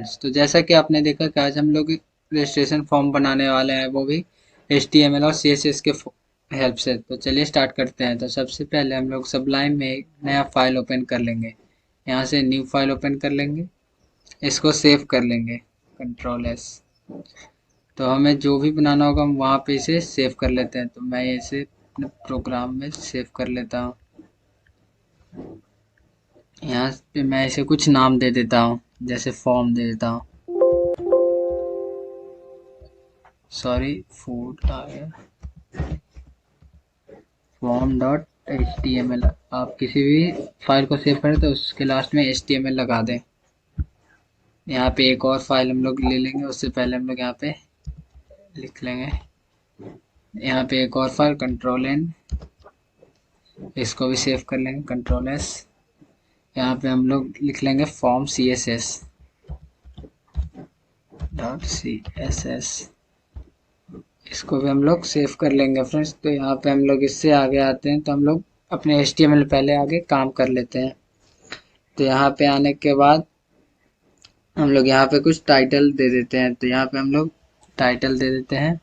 Friends, तो जैसा कि आपने देखा कि आज हम लोग रजिस्ट्रेशन फॉर्म बनाने वाले हैं, वो भी HTML और CSS के हेल्प से। तो चलिए स्टार्ट करते हैं। तो सबसे पहले हम लोग सबलाइन में एक नया फाइल ओपन कर लेंगे। यहाँ से न्यू फाइल ओपन कर लेंगे, इसको सेव कर लेंगे, Ctrl+S। तो हमें जो भी बनाना होगा हम वहाँ पे इसे सेव कर लेते हैं। तो मैं इसे अपने प्रोग्राम में सेव कर लेता हूँ। यहाँ पे मैं इसे कुछ नाम दे देता हूँ, जैसे फॉर्म दे देता हूँ। सॉरी, फूड आ गया, form.html। आप किसी भी फाइल को सेव करें तो उसके लास्ट में HTML लगा दें। यहाँ पे एक और फाइल हम लोग ले लेंगे, उससे पहले हम लोग यहाँ पे लिख लेंगे, यहाँ पे एक और फाइल Ctrl+N, इसको भी सेव कर लेंगे, Ctrl+S। यहाँ पे हम लोग लिख लेंगे फॉर्म CSS.css, इसको भी हम लोग सेव कर लेंगे फ्रेंड्स। तो यहाँ पे हम लोग इससे आगे आते हैं, तो हम लोग अपने HTML पहले आगे काम कर लेते हैं। तो यहाँ पे आने के बाद हम लोग यहाँ पे कुछ टाइटल दे देते हैं। तो यहाँ पे हम लोग टाइटल दे देते हैं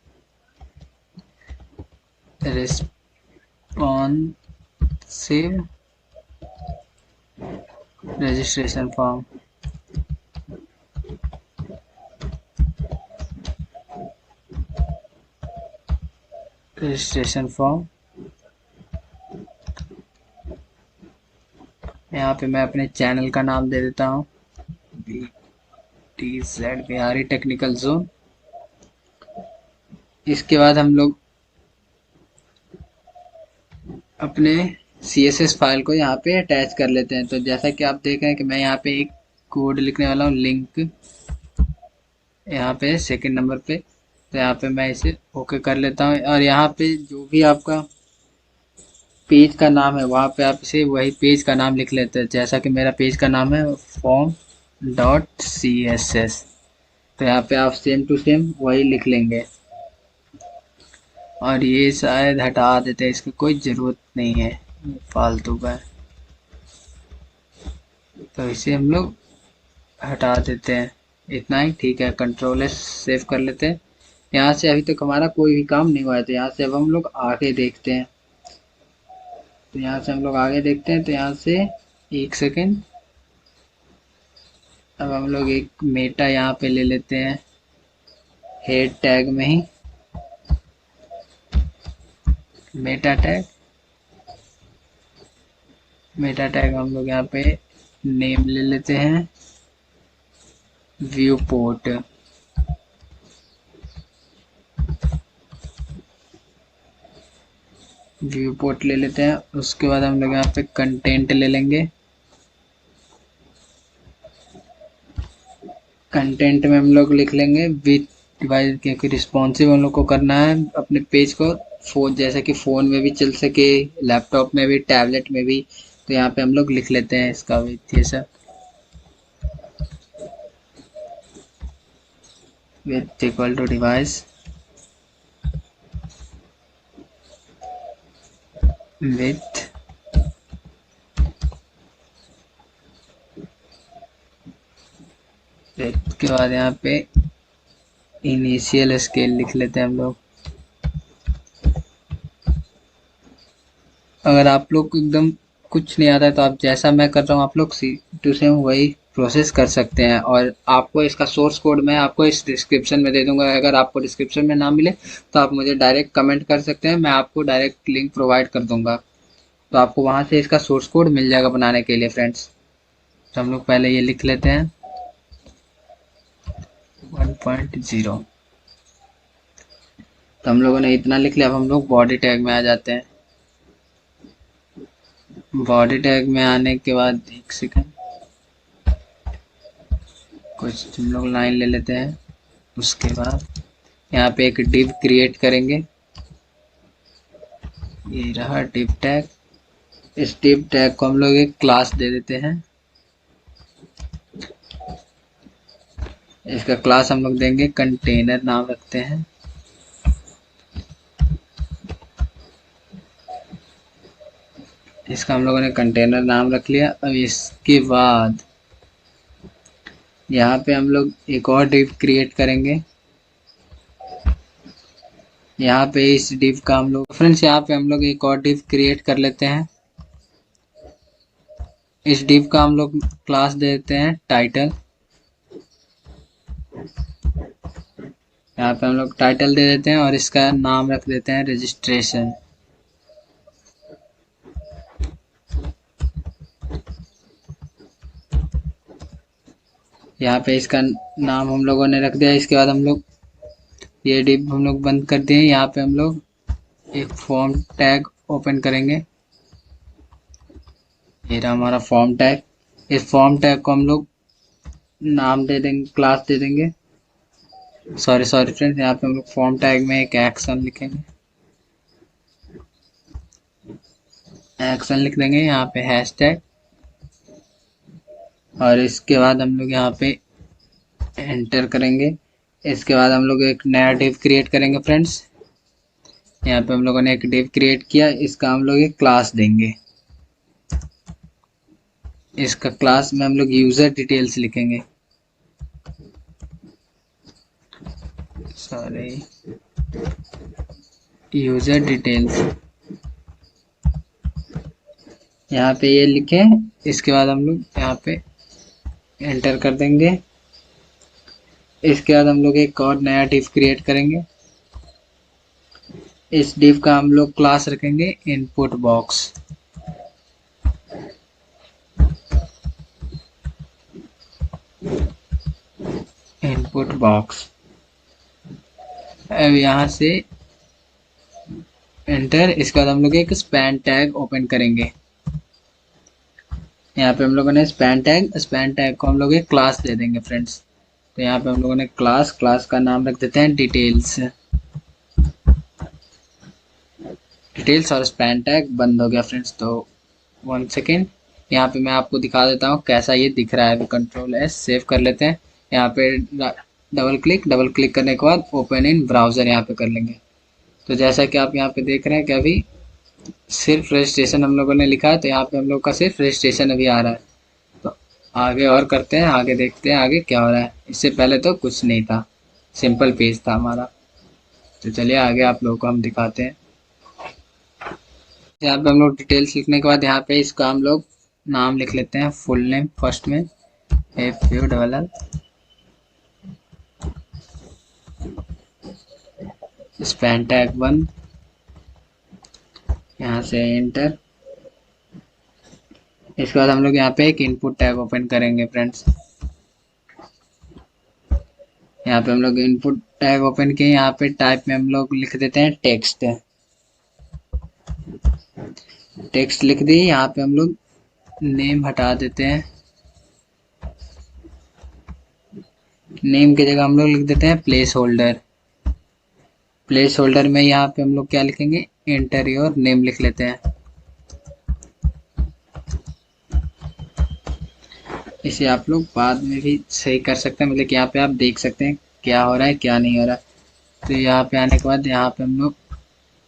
responsive registration form. Registration form यहाँ पे मैं अपने चैनल का नाम दे देता हूँ, BTZ बिहारी टेक्निकल जोन। इसके बाद हम लोग अपने CSS फाइल को यहाँ पे अटैच कर लेते हैं। तो जैसा कि आप देख रहे हैं कि मैं यहाँ पे एक कोड लिखने वाला हूँ, लिंक, यहाँ पे सेकंड नंबर पे। तो यहाँ पे मैं इसे ओके कर लेता हूँ, और यहाँ पे जो भी आपका पेज का नाम है वहाँ पे आप इसे वही पेज का नाम लिख लेते हैं। जैसा कि मेरा पेज का नाम है form.css, तो यहाँ पे आप सेम टू सेम वही लिख लेंगे। और ये शायद हटा देते हैं, इसकी कोई ज़रूरत नहीं है, फालतू का है, तो इसे हम लोग हटा देते हैं। इतना ही ठीक है। Ctrl+S सेव कर लेते हैं। यहाँ से अभी तक हमारा कोई भी काम नहीं हुआ है, तो यहाँ से अब हम लोग आगे देखते हैं। तो यहाँ से हम लोग आगे देखते हैं। तो यहाँ से एक सेकेंड, अब हम लोग एक मेटा यहाँ पे ले लेते हैं, हेड टैग में ही मेटा टैग। मेटा टैग हम लोग यहाँ पे नेम ले लेते हैं, व्यू पोर्ट। व्यू पोर्ट ले लेते हैं। उसके बाद हम लोग यहाँ पे कंटेंट ले लेंगे। कंटेंट में हम लोग लिख लेंगे विथ डिवाइस, क्योंकि रिस्पॉन्सिव हम लोग को करना है अपने पेज को, फोन जैसे कि फ़ोन में भी चल सके, लैपटॉप में भी, टैबलेट में भी। तो यहाँ पे हम लोग लिख लेते हैं इसका विथ, ये सब width equal to device width के बाद यहाँ पे इनिशियल स्केल लिख लेते हैं हम लोग। अगर आप लोग को एकदम कुछ नहीं आता है तो आप जैसा मैं कर रहा हूँ आप लोग सी टू सेम वही प्रोसेस कर सकते हैं। और आपको इसका सोर्स कोड मैं आपको इस डिस्क्रिप्शन में दे दूंगा। अगर आपको डिस्क्रिप्शन में ना मिले तो आप मुझे डायरेक्ट कमेंट कर सकते हैं, मैं आपको डायरेक्ट लिंक प्रोवाइड कर दूंगा। तो आपको वहाँ से इसका सोर्स कोड मिल जाएगा बनाने के लिए फ्रेंड्स। तो हम लोग पहले ये लिख लेते हैं 1.0। तो हम लोगों ने इतना लिख लिया। अब हम लोग बॉडी टैग में आ जाते हैं। बॉडी टैग में आने के बाद एक सेकंड, कुछ हम लोग लाइन ले लेते हैं। उसके बाद यहाँ पे एक डिव क्रिएट करेंगे, ये रहा डिव टैग। इस डिव टैग को हम लोग एक क्लास दे देते हैं। इसका क्लास हम लोग देंगे कंटेनर, नाम रखते हैं। इसका हम लोगों ने कंटेनर नाम रख लिया। अब इसके बाद यहाँ पे हम लोग एक और डिव क्रिएट करेंगे। यहाँ पे इस डिव का हम लोग फ्रेंड्स यहाँ पे हम लोग एक और डिव क्रिएट कर लेते हैं। इस डिव का हम लोग क्लास दे देते हैं टाइटल। यहाँ पे हम लोग टाइटल दे देते हैं और इसका नाम रख देते हैं रजिस्ट्रेशन। यहाँ पे इसका नाम हम लोगों ने रख दिया। इसके बाद हम लोग ये डिव हम लोग बंद कर दिए। यहाँ पे हम लोग एक फॉर्म टैग ओपन करेंगे। ये रहा हमारा फॉर्म टैग। इस फॉर्म टैग को हम लोग नाम दे देंगे, क्लास दे देंगे। सॉरी फ्रेंड्स, यहाँ पे हम लोग फॉर्म टैग में एक एक्शन लिखेंगे। एक्शन लिख देंगे यहाँ पे हैशटैग, और इसके बाद हम लोग यहाँ पे एंटर करेंगे। इसके बाद हम लोग एक नया डिव क्रिएट करेंगे फ्रेंड्स। यहाँ पे हम लोगों ने एक डिव क्रिएट किया, इसका हम लोग एक क्लास देंगे। इसका क्लास में हम लोग यूजर डिटेल्स लिखेंगे। सॉरी, यूजर डिटेल्स यहाँ पे ये लिखें। इसके बाद हम लोग यहाँ पे एंटर कर देंगे। इसके बाद हम लोग एक और नया डिव क्रिएट करेंगे। इस डिव का हम लोग क्लास रखेंगे इनपुट बॉक्स। इनपुट बॉक्स, अब यहाँ से एंटर। इसके बाद हम लोग एक स्पैन टैग ओपन करेंगे। यहाँ पे हम लोगों ने स्पैन टैग को हम लोग एक क्लास दे देंगे फ्रेंड्स। तो यहाँ पे हम लोगों ने क्लास का नाम रख देते हैं डिटेल्स। डिटेल्स और स्पैन टैग बंद हो गया फ्रेंड्स। तो 1 सेकेंड, यहाँ पे मैं आपको दिखा देता हूँ कैसा ये दिख रहा है। कंट्रोल एस सेव कर लेते हैं। यहाँ पे डबल क्लिक करने के बाद ओपन इन ब्राउज़र यहाँ पे कर लेंगे। तो जैसा कि आप यहाँ पे देख रहे हैं कि अभी सिर्फ रजिस्ट्रेशन हम लोगों ने लिखा है। तो यहाँ पे हम लोग का सिर्फ रजिस्ट्रेशन अभी आ रहा है। तो आगे और करते हैं, आगे देखते हैं आगे क्या हो रहा है। इससे पहले तो कुछ नहीं था, सिंपल पेज था हमारा। तो चलिए आगे आप लोगों को हम दिखाते हैं। यहाँ पे हम लोग डिटेल्स लिखने के बाद यहाँ पे इसका हम लोग नाम लिख लेते हैं, फुल नेम फर्स्ट में FULL, स्पैन टैग 1, यहाँ से एंटर। इसके बाद हम लोग यहाँ पे एक इनपुट टैग ओपन करेंगे फ्रेंड्स। यहाँ पे हम लोग इनपुट टैग ओपन किए। यहाँ पे टाइप में हम लोग लिख देते हैं टेक्स्ट। टेक्स्ट लिख दी। यहाँ पे हम लोग नेम हटा देते हैं। नेम की जगह हम लोग लिख देते हैं प्लेस होल्डर। प्लेस होल्डर में यहाँ पे हम लोग क्या लिखेंगे, एंटर योर नेम लिख लेते हैं। इसे आप लोग बाद में भी सही कर सकते हैं, मतलब कि यहाँ पे आप देख सकते हैं क्या हो रहा है क्या नहीं हो रहा है। तो यहाँ पे आने के बाद यहाँ पे हम लोग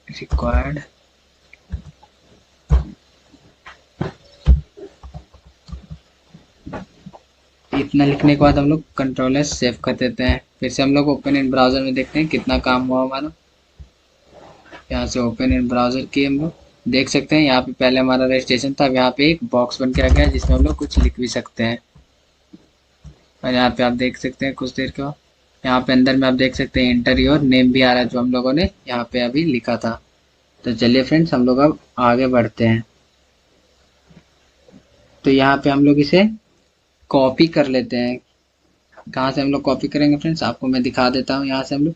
रिक्वायर्ड इतना लिखने के बाद हम लोग कंट्रोल एस सेव कर देते हैं। फिर से हम लोग ओपन इन ब्राउज़र में देखते हैं कितना काम हुआ हमारा। यहाँ से ओपन इन ब्राउज़र की हम लोग देख सकते हैं। यहाँ पे पहले हमारा रजिस्ट्रेशन था, अब यहाँ पे एक बॉक्स बन के आ गया जिसमें हम लोग कुछ लिख भी सकते हैं। और यहाँ पे आप देख सकते हैं कुछ देर के बाद यहाँ पे अंदर में आप देख सकते हैं एंटर योर नेम भी आ रहा है, जो हम लोगों ने यहाँ पे अभी लिखा था। तो चलिए फ्रेंड्स हम लोग अब आगे बढ़ते हैं। तो यहाँ पे हम लोग इसे कॉपी कर लेते हैं। कहाँ से हम लोग कॉपी करेंगे फ्रेंड्स, आपको मैं दिखा देता हूँ। यहाँ से हम लोग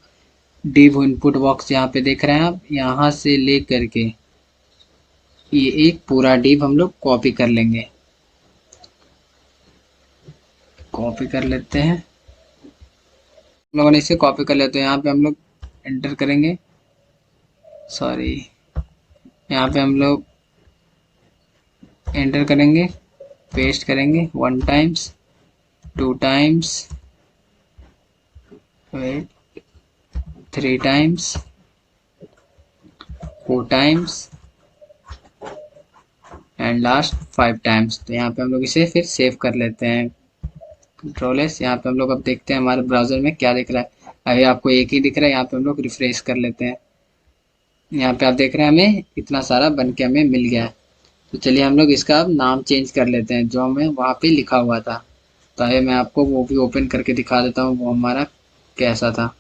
डिव इनपुट बॉक्स यहाँ पे देख रहे हैं आप, यहाँ से ले करके ये एक पूरा डिव हम लोग कॉपी कर लेंगे। कॉपी कर लेते हैं, हम लोगों ने इसे कॉपी कर लेते हैं। यहाँ पे हम लोग एंटर करेंगे, सॉरी यहाँ पे हम लोग एंटर करेंगे, पेस्ट करेंगे 1 times 2 times 3 times 4 times and last 5 times. तो यहाँ पे हम लोग इसे फिर सेव कर लेते हैं। Control S. यहाँ पे हम लोग अब देखते हैं हमारे ब्राउजर में क्या दिख रहा है। अभी आपको एक ही दिख रहा है, यहाँ पे हम लोग रिफ्रेश कर लेते हैं। यहाँ पे आप देख रहे हैं हमें इतना सारा बन के हमें मिल गया है। तो चलिए हम लोग इसका अब नाम चेंज कर लेते हैं जो हमें वहाँ पे लिखा हुआ था। तो आइए मैं आपको वो भी ओपन करके दिखा देता हूँ वो हमारा कैसा था।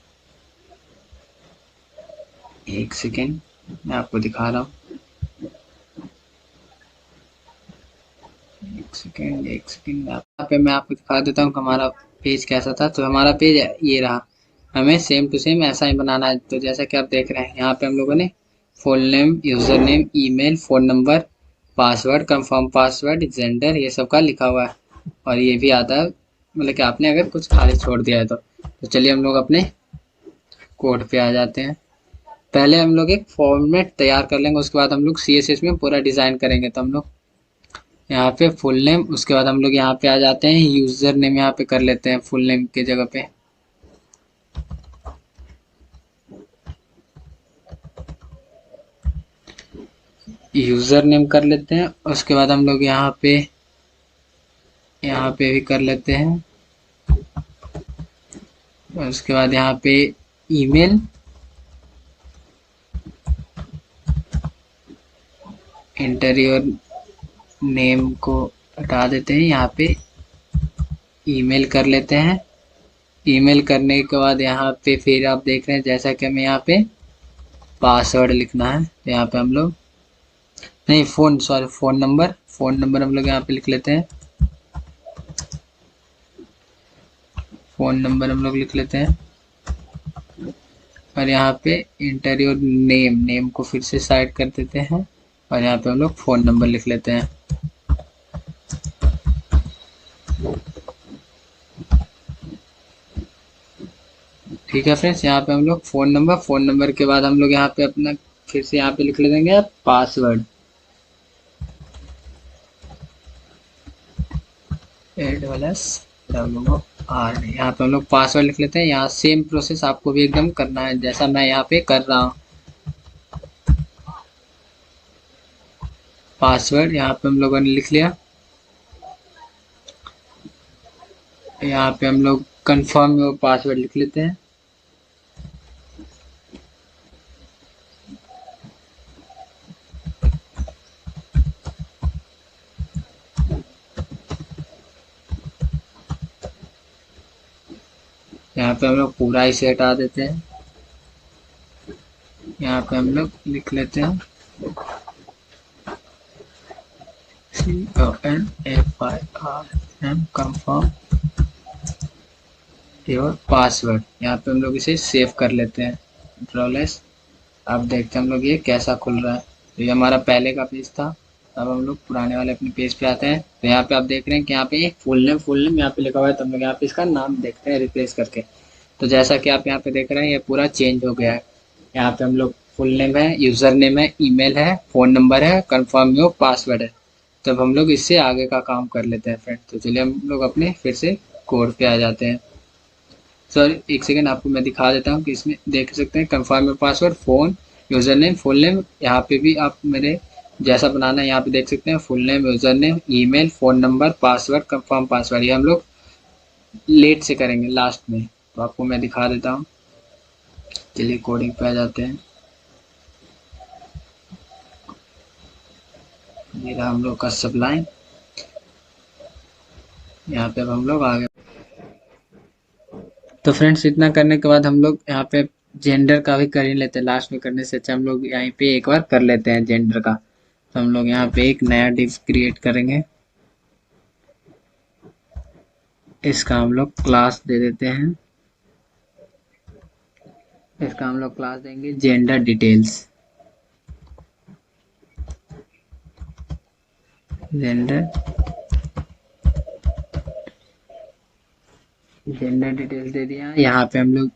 एक सेकेंड, मैं आपको दिखा रहा हूँ। एक सेकेंड यहाँ पे मैं आपको दिखा देता हूँ कि हमारा पेज कैसा था। तो हमारा पेज ये रहा। हमें सेम टू सेम ऐसा ही बनाना है। तो जैसा कि आप देख रहे हैं यहाँ पे हम लोगों ने full name, user name, email, phone number, password, confirm password, gender, ये सब का लिखा हुआ है। और ये भी आता है मतलब कि आपने अगर कुछ खाली छोड़ दिया है तो चलिए हम लोग अपने कोड पे आ जाते हैं। पहले हम लोग एक फॉर्मेट तैयार कर लेंगे, उसके बाद हम लोग CSS में पूरा डिजाइन करेंगे। तो हम लोग यहाँ पे फुल नेम, उसके बाद हम लोग यहाँ पे आ जाते हैं यूजर नेम, यहाँ पे कर लेते हैं फुल नेम के जगह पे। यूजर नेम कर लेते हैं। उसके बाद हम लोग यहाँ पे भी कर लेते हैं। उसके बाद यहाँ पे ईमेल, इंटरव्यू नेम को हटा देते हैं, यहाँ पे ईमेल कर लेते हैं। ईमेल करने के बाद यहाँ पे फिर आप देख रहे हैं जैसा कि हमें यहाँ पे पासवर्ड लिखना है। तो यहाँ पे हम लोग नहीं, फोन नंबर हम लोग यहाँ पे लिख लेते हैं। फोन नंबर हम लोग लिख लेते हैं। और यहाँ पे इंटरव्यू नेम को फिर से साइड कर देते हैं। और यहाँ पे हम लोग फोन नंबर लिख लेते हैं। ठीक है फ्रेंड्स, यहाँ पे हम लोग फोन नंबर के बाद हम लोग यहाँ पे अपना फिर से यहाँ पे लिख ले देंगे पासवर्ड। AWR, यहाँ पे हम लोग पासवर्ड लिख लेते हैं। यहाँ सेम प्रोसेस आपको भी एकदम करना है जैसा मैं यहाँ पे कर रहा हूँ। पासवर्ड यहाँ पे हम लोगों ने लिख लिया। यहाँ पे हम लोग कंफर्म में वो पासवर्ड लिख लेते हैं। यहाँ पे हम लोग पूरा इसे हटा देते हैं। यहाँ पे हम लोग लिख लेते हैं CONFIRM, कंफर्म योर पासवर्ड। यहाँ पे हम लोग इसे सेव कर लेते हैं, कंट्रोल-S। अब देखते हैं हम लोग ये कैसा खुल रहा है। तो ये हमारा पहले का पेज था। अब हम लोग पुराने वाले अपने पेज पे आते हैं। तो यहाँ पे आप देख रहे हैं कि यहाँ पे फुल नेम यहाँ पे लिखा हुआ है। तो हम लोग यहाँ पे इसका नाम देखते हैं रिप्लेस करके। तो जैसा कि आप यहाँ पे देख रहे हैं ये पूरा चेंज हो गया है। यहाँ पे हम लोग फुल नेम है, यूजर नेम है, ईमेल है, फोन नंबर है, कंफर्म योर पासवर्ड है। तो अब हम लोग इससे आगे का काम कर लेते हैं फ्रेंड। तो चलिए हम लोग अपने फिर से कोड पे आ जाते हैं। सॉरी एक सेकेंड, आपको मैं दिखा देता हूँ कि इसमें देख सकते हैं confirm your password, phone, user name, full name. यहाँ पे भी आप मेरे जैसा बनाना है यहाँ पे देख सकते हैं full name, user name, email, phone number, password, confirm password. ये हम लोग लेट से करेंगे लास्ट में। तो आपको मैं दिखा देता हूँ। चलिए कोडिंग पे आ जाते हैं। ये रहा हम लोग का सबलाइन। यहाँ पे अब हम लोग आगे। तो फ्रेंड्स इतना करने के बाद हम लोग यहाँ पे जेंडर का भी कर ही लेते हैं। लास्ट में करने से अच्छा हम लोग यहाँ पे एक बार कर लेते हैं जेंडर का। तो हम लोग यहाँ पे एक नया डिव क्रिएट करेंगे। इसका हम लोग क्लास दे देते हैं। इसका हम लोग क्लास देंगे जेंडर डिटेल्स। जेंडर डिटेल्स दे दिया। यहाँ पे हम लोग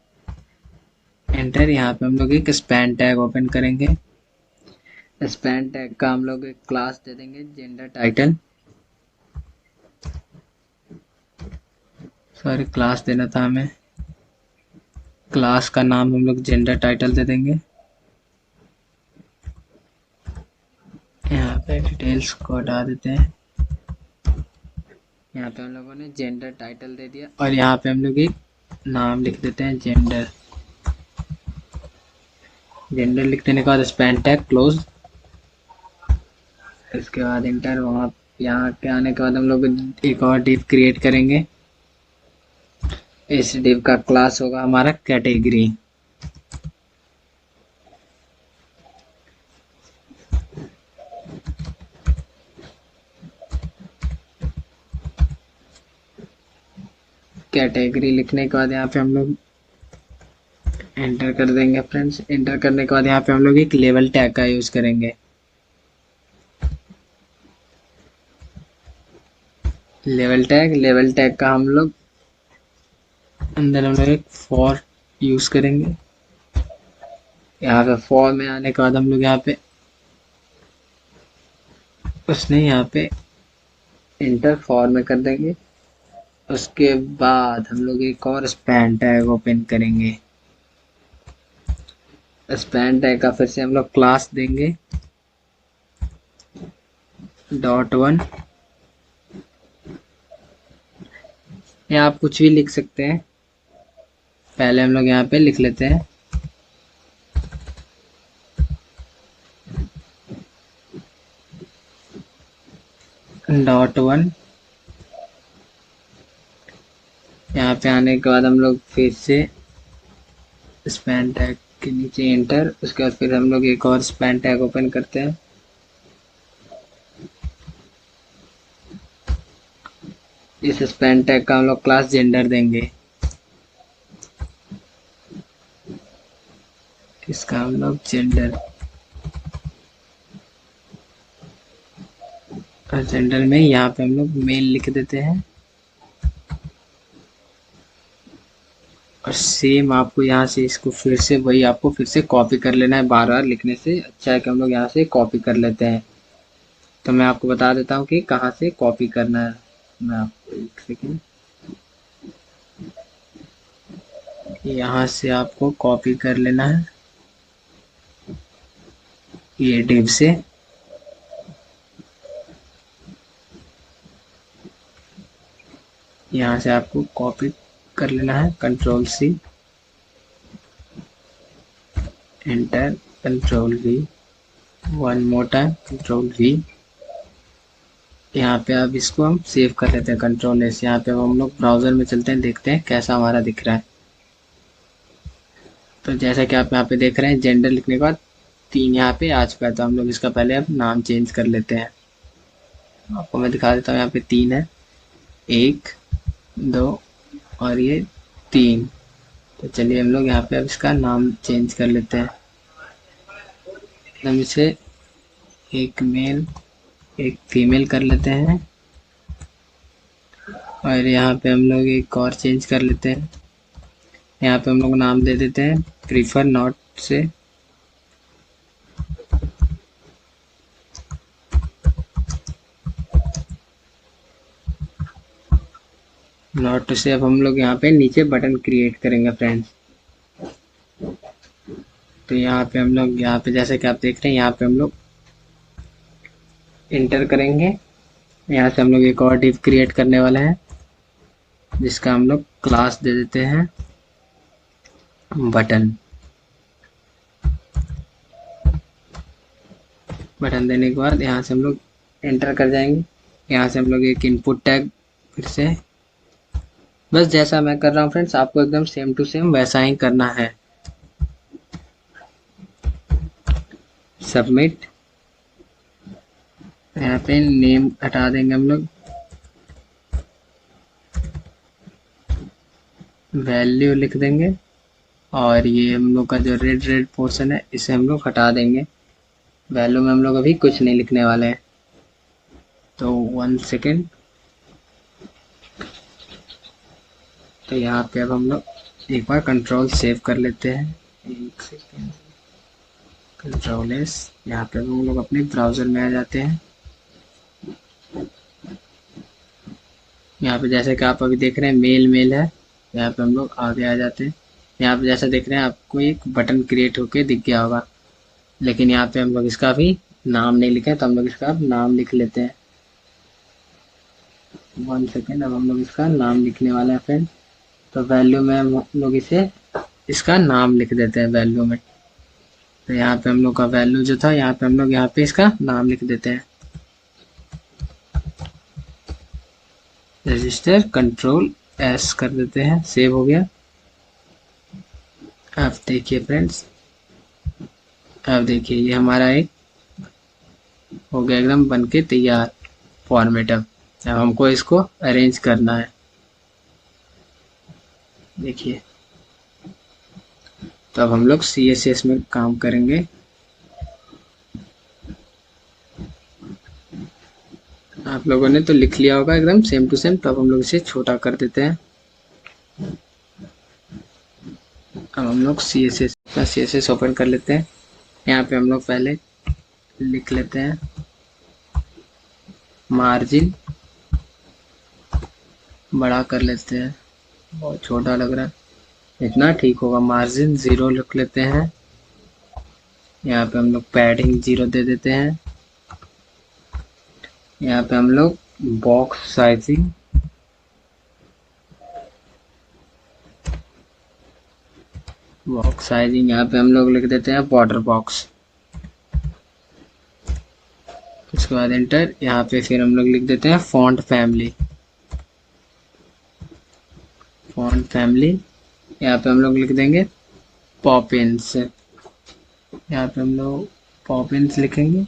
एंटर, यहाँ पे हम लोग एक स्पैन टैग ओपन करेंगे। स्पैन टैग का हम लोग एक क्लास दे देंगे जेंडर टाइटल। सॉरी क्लास देना था हमें। क्लास का नाम हम लोग जेंडर टाइटल दे देंगे। यहाँ पे डिटेल्स को हटा देते हैं। यहाँ पे हम लोगों ने जेंडर टाइटल दे दिया और यहाँ पे हम लोग एक नाम लिख देते हैं जेंडर। जेंडर लिख देने के बाद स्पैन टैग क्लोज। इसके बाद इंटर। वहाँ यहाँ पे आने के बाद हम लोग एक और डिव क्रिएट करेंगे। इस डिव का क्लास होगा हमारा कैटेगरी। कैटेगरी लिखने के बाद यहाँ पे हम लोग एंटर कर देंगे फ्रेंड्स। एंटर करने के बाद यहाँ पे हम लोग एक लेवल टैग का यूज करेंगे। लेवल टैग का हम लोग अंदर हम लोग एक फॉर यूज करेंगे। यहाँ पे फॉर में आने के बाद हम लोग यहाँ पे उसने यहाँ पे इंटर फॉर में कर देंगे। उसके बाद हम लोग एक और स्पैन टैग ओपन करेंगे। स्पैन टैग का फिर से हम लोग क्लास देंगे .1। या आप कुछ भी लिख सकते हैं। पहले हम लोग यहाँ पे लिख लेते हैं .1। यहाँ पे आने के बाद हम लोग फिर से स्पैन टैग के नीचे एंटर। उसके बाद फिर हम लोग एक और स्पैन टैग ओपन करते हैं। इस स्पैन टैग का हम लोग क्लास जेंडर देंगे। इसका हम लोग जेंडर। और जेंडर में यहाँ पे हम लोग मेल लिख देते हैं। और सेम आपको यहाँ से इसको फिर से वही आपको फिर से कॉपी कर लेना है। बार बार लिखने से अच्छा है कि हम लोग यहाँ से कॉपी कर लेते हैं। तो मैं आपको बता देता हूँ कि कहाँ से कॉपी करना है। मैं आपको एक सेकेंड, यहाँ से आपको कॉपी कर लेना है ये डिव से। यहाँ से आपको कॉपी कर लेना है Ctrl+C, enter, Ctrl+V, one more time Ctrl+V। यहाँ पे अब इसको हम सेव कर लेते हैं Ctrl+S। यहाँ पे हम लोग ब्राउज़र में चलते हैं, देखते हैं कैसा हमारा दिख रहा है। तो जैसा कि आप यहाँ पे देख रहे हैं जेंडर लिखने के बाद 3 यहाँ पे आ चुका है। तो हम लोग इसका पहले अब नाम चेंज कर लेते हैं। आपको मैं दिखा देता हूँ। यहाँ पे 3 है, 1, 2 और ये 3। तो चलिए हम लोग यहाँ पे अब इसका नाम चेंज कर लेते हैं। हम इसे एक मेल एक फीमेल कर लेते हैं। और यहाँ पे हम लोग एक और चेंज कर लेते हैं। यहाँ पे हम लोग नाम दे देते हैं प्रीफर नॉट से। नॉट से अब हम लोग यहाँ पे नीचे बटन क्रिएट करेंगे फ्रेंड्स। तो यहाँ पे हम लोग यहाँ पे जैसे कि आप देख रहे हैं यहाँ पे हम लोग इंटर करेंगे। यहाँ से हम लोग एक और डिव क्रिएट करने वाले हैं जिसका हम लोग क्लास दे देते हैं बटन। बटन देने के बाद यहाँ से हम लोग एंटर कर जाएंगे। यहाँ से हम लोग एक इनपुट टैग फिर से बस जैसा मैं कर रहा हूँ फ्रेंड्स आपको एकदम सेम टू सेम वैसा ही करना है। सबमिट। यहाँ पे नेम हटा देंगे हम लोग, वैल्यू लिख देंगे और ये हम लोग का जो रेड पोर्शन है इसे हम लोग हटा देंगे। वैल्यू में हम लोग अभी कुछ नहीं लिखने वाले हैं। तो 1 सेकेंड। तो यहाँ पे अब हम लोग एक बार कंट्रोल सेव कर लेते हैं। 1 सेकेंड, Ctrl+S। यहाँ पे हम लोग अपने ब्राउज़र में आ जाते हैं। यहाँ पे जैसे कि आप अभी देख रहे हैं मेल है। यहाँ पे हम लोग आगे आ जाते हैं। यहाँ पे जैसा देख रहे हैं आपको एक बटन क्रिएट होके दिख गया होगा। लेकिन यहाँ पे हम लोग इसका भी नाम नहीं लिखे तो हम लोग इसका नाम लिख लेते हैं। 1 सेकेंड। अब हम लोग इसका नाम लिखने वाले हैं फ्रेंड। तो वैल्यू में हम लोग इसे इसका नाम लिख देते हैं वैल्यू में। तो यहाँ पे हम लोग का वैल्यू जो था, यहाँ पे हम लोग यहाँ पे इसका नाम लिख देते हैं, रजिस्टर कंट्रोल एस कर देते हैं। सेव हो गया। अब देखिए फ्रेंड्स, अब देखिए ये हमारा एक हो गया एकदम बन के तैयार फॉर्मेट। अब हमको इसको अरेंज करना है। देखिए, तो अब हम लोग CSS में काम करेंगे। आप लोगों ने तो लिख लिया होगा एकदम सेम टू सेम। तो अब हम लोग इसे छोटा कर देते हैं। अब हम लोग CSS ओपन कर लेते हैं। यहाँ पे हम लोग पहले लिख लेते हैं मार्जिन, बड़ा कर लेते हैं, बहुत छोटा लग रहा है, इतना ठीक होगा। मार्जिन 0 लिख लेते हैं। यहाँ पे हम लोग पैडिंग 0 दे देते हैं। यहाँ पे हम लोग बॉक्स साइजिंग यहाँ पे हम लोग लिख देते हैं बॉर्डर बॉक्स। उसके बाद एंटर। यहाँ पे फिर हम लोग लिख देते हैं फॉन्ट फैमिली। यहाँ पे हम लोग लिख देंगे पॉपिंस। यहाँ पे हम लोग पॉपिंस लिखेंगे।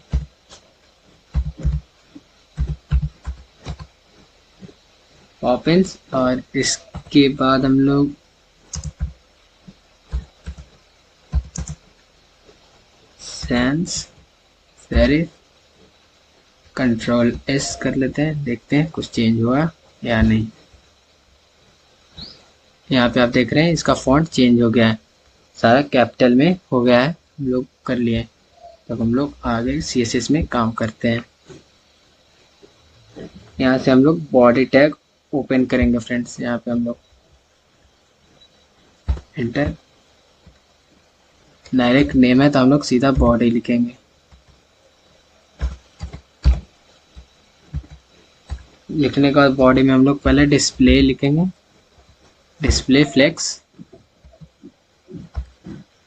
पॉपिंस, और इसके बाद हम लोग सैंस सेरिफ कंट्रोल एस कर लेते हैं। देखते हैं कुछ चेंज हुआ या नहीं। यहाँ पे आप देख रहे हैं इसका फॉन्ट चेंज हो गया है, सारा कैपिटल में हो गया है। हम लोग कर लिए। तब हम लोग आगे CSS में काम करते हैं। यहाँ से हम लोग बॉडी टैग ओपन करेंगे फ्रेंड्स। यहाँ पे हम लोग एंटर। डायरेक्ट नेम है तो हम लोग सीधा बॉडी लिखेंगे। लिखने के बाद बॉडी में हम लोग पहले डिस्प्ले लिखेंगे, डिस्प्ले फ्लेक्स।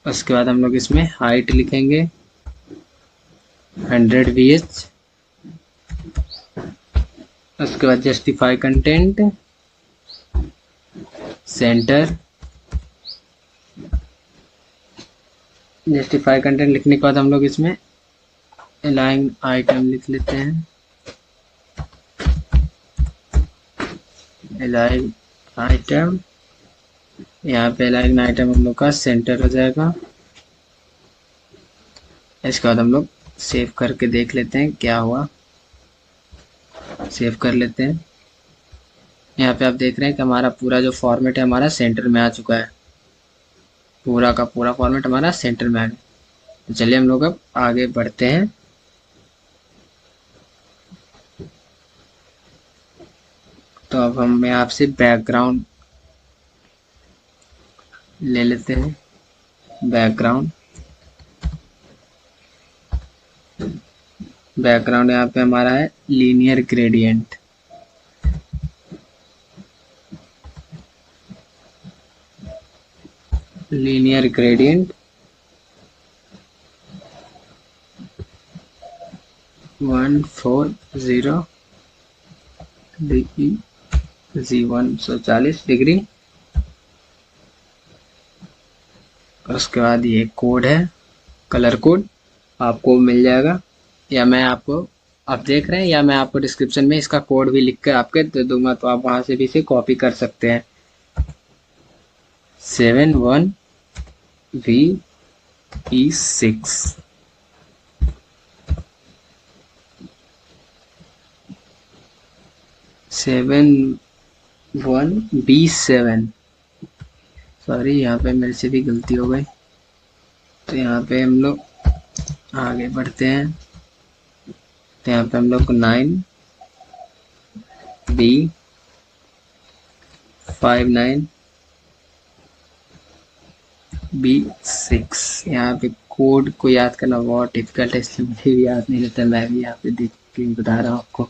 उसके बाद हम लोग इसमें हाइट लिखेंगे 100 VH। उसके बाद justify content, centre. Justify content लिखने के बाद हम लोग इसमें अलाइन आइटम लिख लेते हैं। अलाइन आइटम, यहाँ पे अलाइन आइटम हम लोग का सेंटर हो जाएगा। इसके बाद हम लोग सेव करके देख लेते हैं क्या हुआ। सेव कर लेते हैं। यहाँ पे आप देख रहे हैं कि हमारा पूरा जो फॉर्मेट है हमारा सेंटर में आ चुका है। पूरा का पूरा फॉर्मेट हमारा सेंटर में आ गया। तो चलिए हम लोग अब आगे बढ़ते हैं। तो अब हम यहाँ से बैकग्राउंड ले लेते हैं। बैकग्राउंड यहाँ पे हमारा है linear gradient. Linear gradient 140 degree Z140 degree. उसके बाद ये कोड है, कलर कोड आपको मिल जाएगा, या मैं आपको, आप देख रहे हैं, या मैं आपको डिस्क्रिप्शन में इसका कोड भी लिख कर आपके दे दूंगा, तो आप वहां से भी इसे कॉपी कर सकते हैं। 71VE6। Seven 1B7। सॉरी, यहाँ पे मेरे से भी गलती हो गई। तो यहाँ पे हम लोग आगे बढ़ते हैं। तो यहाँ पे हम लोग को 9B59B6। यहाँ पे कोड को याद करना बहुत डिफिकल्ट है, इसलिए मुझे भी याद नहीं रहता। मैं भी यहाँ पे देख के बता रहा हूँ आपको।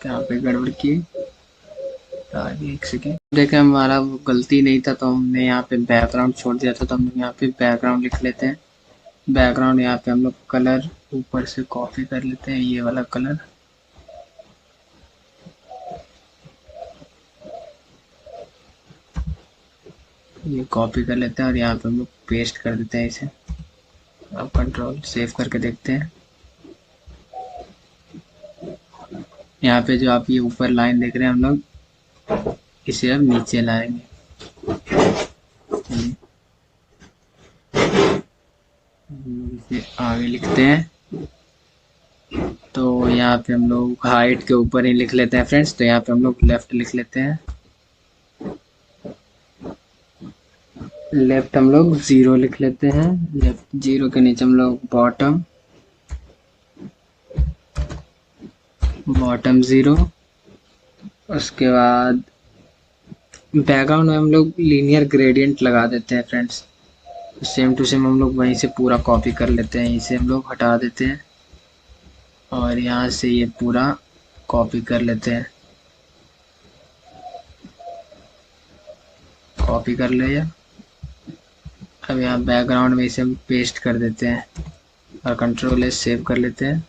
यहाँ पे गड़बड़ की। आगे एक सेकेंड, देखें हमारा वो गलती नहीं था, तो हमने यहाँ पे बैकग्राउंड छोड़ दिया था, तो हम यहाँ पे बैकग्राउंड लिख लेते हैं। बैकग्राउंड यहाँ पे हम लोग कलर ऊपर से कॉपी कर लेते हैं, ये वाला कलर। ये कॉपी कर लेते हैं और यहाँ पे हम लोग पेस्ट कर देते हैं इसे। अब कंट्रोल सेव करके देखते हैं। यहाँ पे जो आप ये ऊपर लाइन देख रहे हैं, हम लोग इसे अब नीचे लाएंगे। इसे आगे लिखते हैं, तो यहाँ पे हम लोग हाइट के ऊपर ही लिख लेते हैं फ्रेंड्स। तो यहाँ पे हम लोग लेफ्ट लिख लेते हैं। लेफ्ट हम लोग 0 लिख लेते हैं। लेफ्ट 0 के नीचे हम लोग बॉटम 0। उसके बाद बैकग्राउंड में हम लोग लीनियर ग्रेडियंट लगा देते हैं फ्रेंड्स। सेम टू सेम हम लोग वहीं से पूरा कॉपी कर लेते हैं। इसे हम लोग हटा देते हैं और यहाँ से ये पूरा कॉपी कर लेते हैं। कॉपी कर लिया। अब यहाँ बैकग्राउंड में इसे हम पेस्ट कर देते हैं और कंट्रोल एस सेव कर लेते हैं।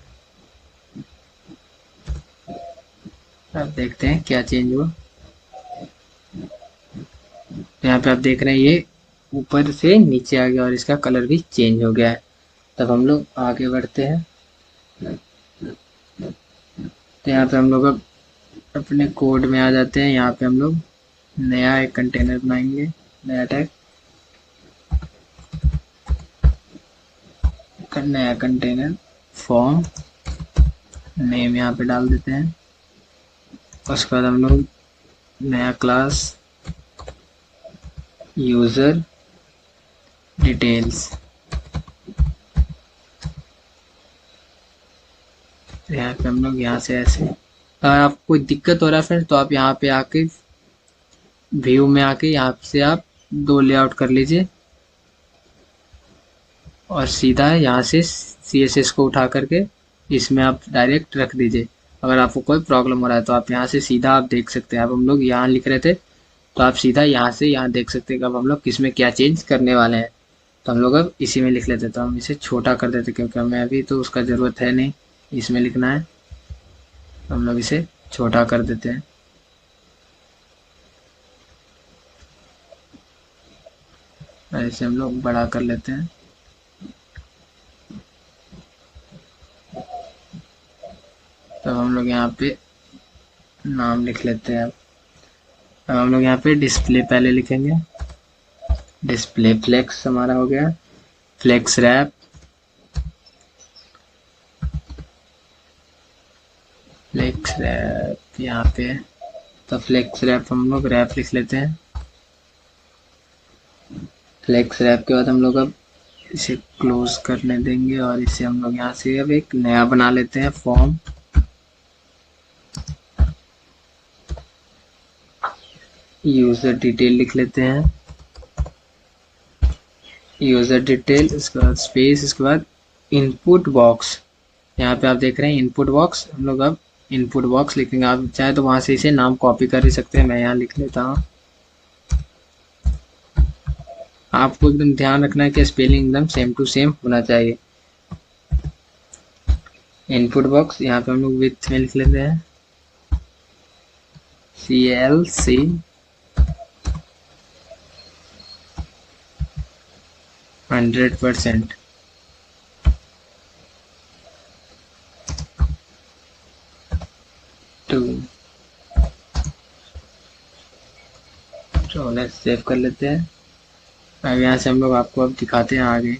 अब देखते हैं क्या चेंज हुआ। यहाँ पे आप देख रहे हैं ये ऊपर से नीचे आ गया और इसका कलर भी चेंज हो गया है। तब हम लोग आगे बढ़ते हैं। तो यहाँ पे हम लोग अब अपने कोड में आ जाते हैं। यहाँ पे हम लोग नया एक कंटेनर बनाएंगे, नया टैग, नया कंटेनर फॉर्म नेम यहाँ पे डाल देते हैं। उसके बाद हम लोग नया क्लास यूज़र डिटेल्स, यहाँ पे हम लोग यहाँ से ऐसे। अगर आपको कोई दिक्कत हो रहा है फ्रेंड्स, तो आप यहाँ पे आके व्यू में आके यहाँ से आप 2 लेआउट कर लीजिए और सीधा यहाँ से CSS को उठा करके इसमें आप डायरेक्ट रख दीजिए। अगर आपको कोई प्रॉब्लम हो रहा है तो आप यहाँ से सीधा आप देख सकते हैं। अब हम लोग यहाँ लिख रहे थे, तो आप सीधा यहाँ से यहाँ देख सकते हैं कि अब हम लोग किसमें क्या चेंज करने वाले हैं। तो हम लोग अब इसी में लिख लेते, तो हम इसे छोटा कर देते क्योंकि हमें अभी तो उसका ज़रूरत है नहीं, इसमें लिखना है। तो हम लोग इसे छोटा कर देते हैं। ऐसे हम लोग बड़ा कर लेते हैं। तब हम लोग यहाँ पे नाम लिख लेते हैं। अब हम लोग यहाँ पे डिस्प्ले पहले लिखेंगे। डिस्प्ले फ्लेक्स हमारा हो गया। फ्लेक्स रैप, फ्लेक्स रैप यहाँ पे। तो फ्लेक्स रैप हम लोग रैप लिख लेते हैं। फ्लेक्स रैप के बाद हम लोग अब इसे क्लोज करने देंगे और इसे हम लोग यहाँ से अब एक नया बना लेते हैं फॉर्म। यूज़र डिटेल लिख लेते हैं। यूज़र डिटेल, इसके बाद स्पेस, इसके बाद इनपुट बॉक्स। यहाँ पे आप देख रहे हैं इनपुट बॉक्स। हम लोग अब इनपुट बॉक्स लिखेंगे। आप चाहे तो वहाँ से इसे नाम कॉपी कर ही सकते हैं। मैं यहाँ लिख लेता हूँ। आपको एकदम ध्यान रखना है कि स्पेलिंग एकदम सेम टू सेम होना चाहिए। इनपुट बॉक्स यहाँ पे हम लोग विथ में लिख लेते हैं CLC 100%। चलो सेव कर लेते हैं। अब यहाँ से हम लोग आपको अब दिखाते हैं आगे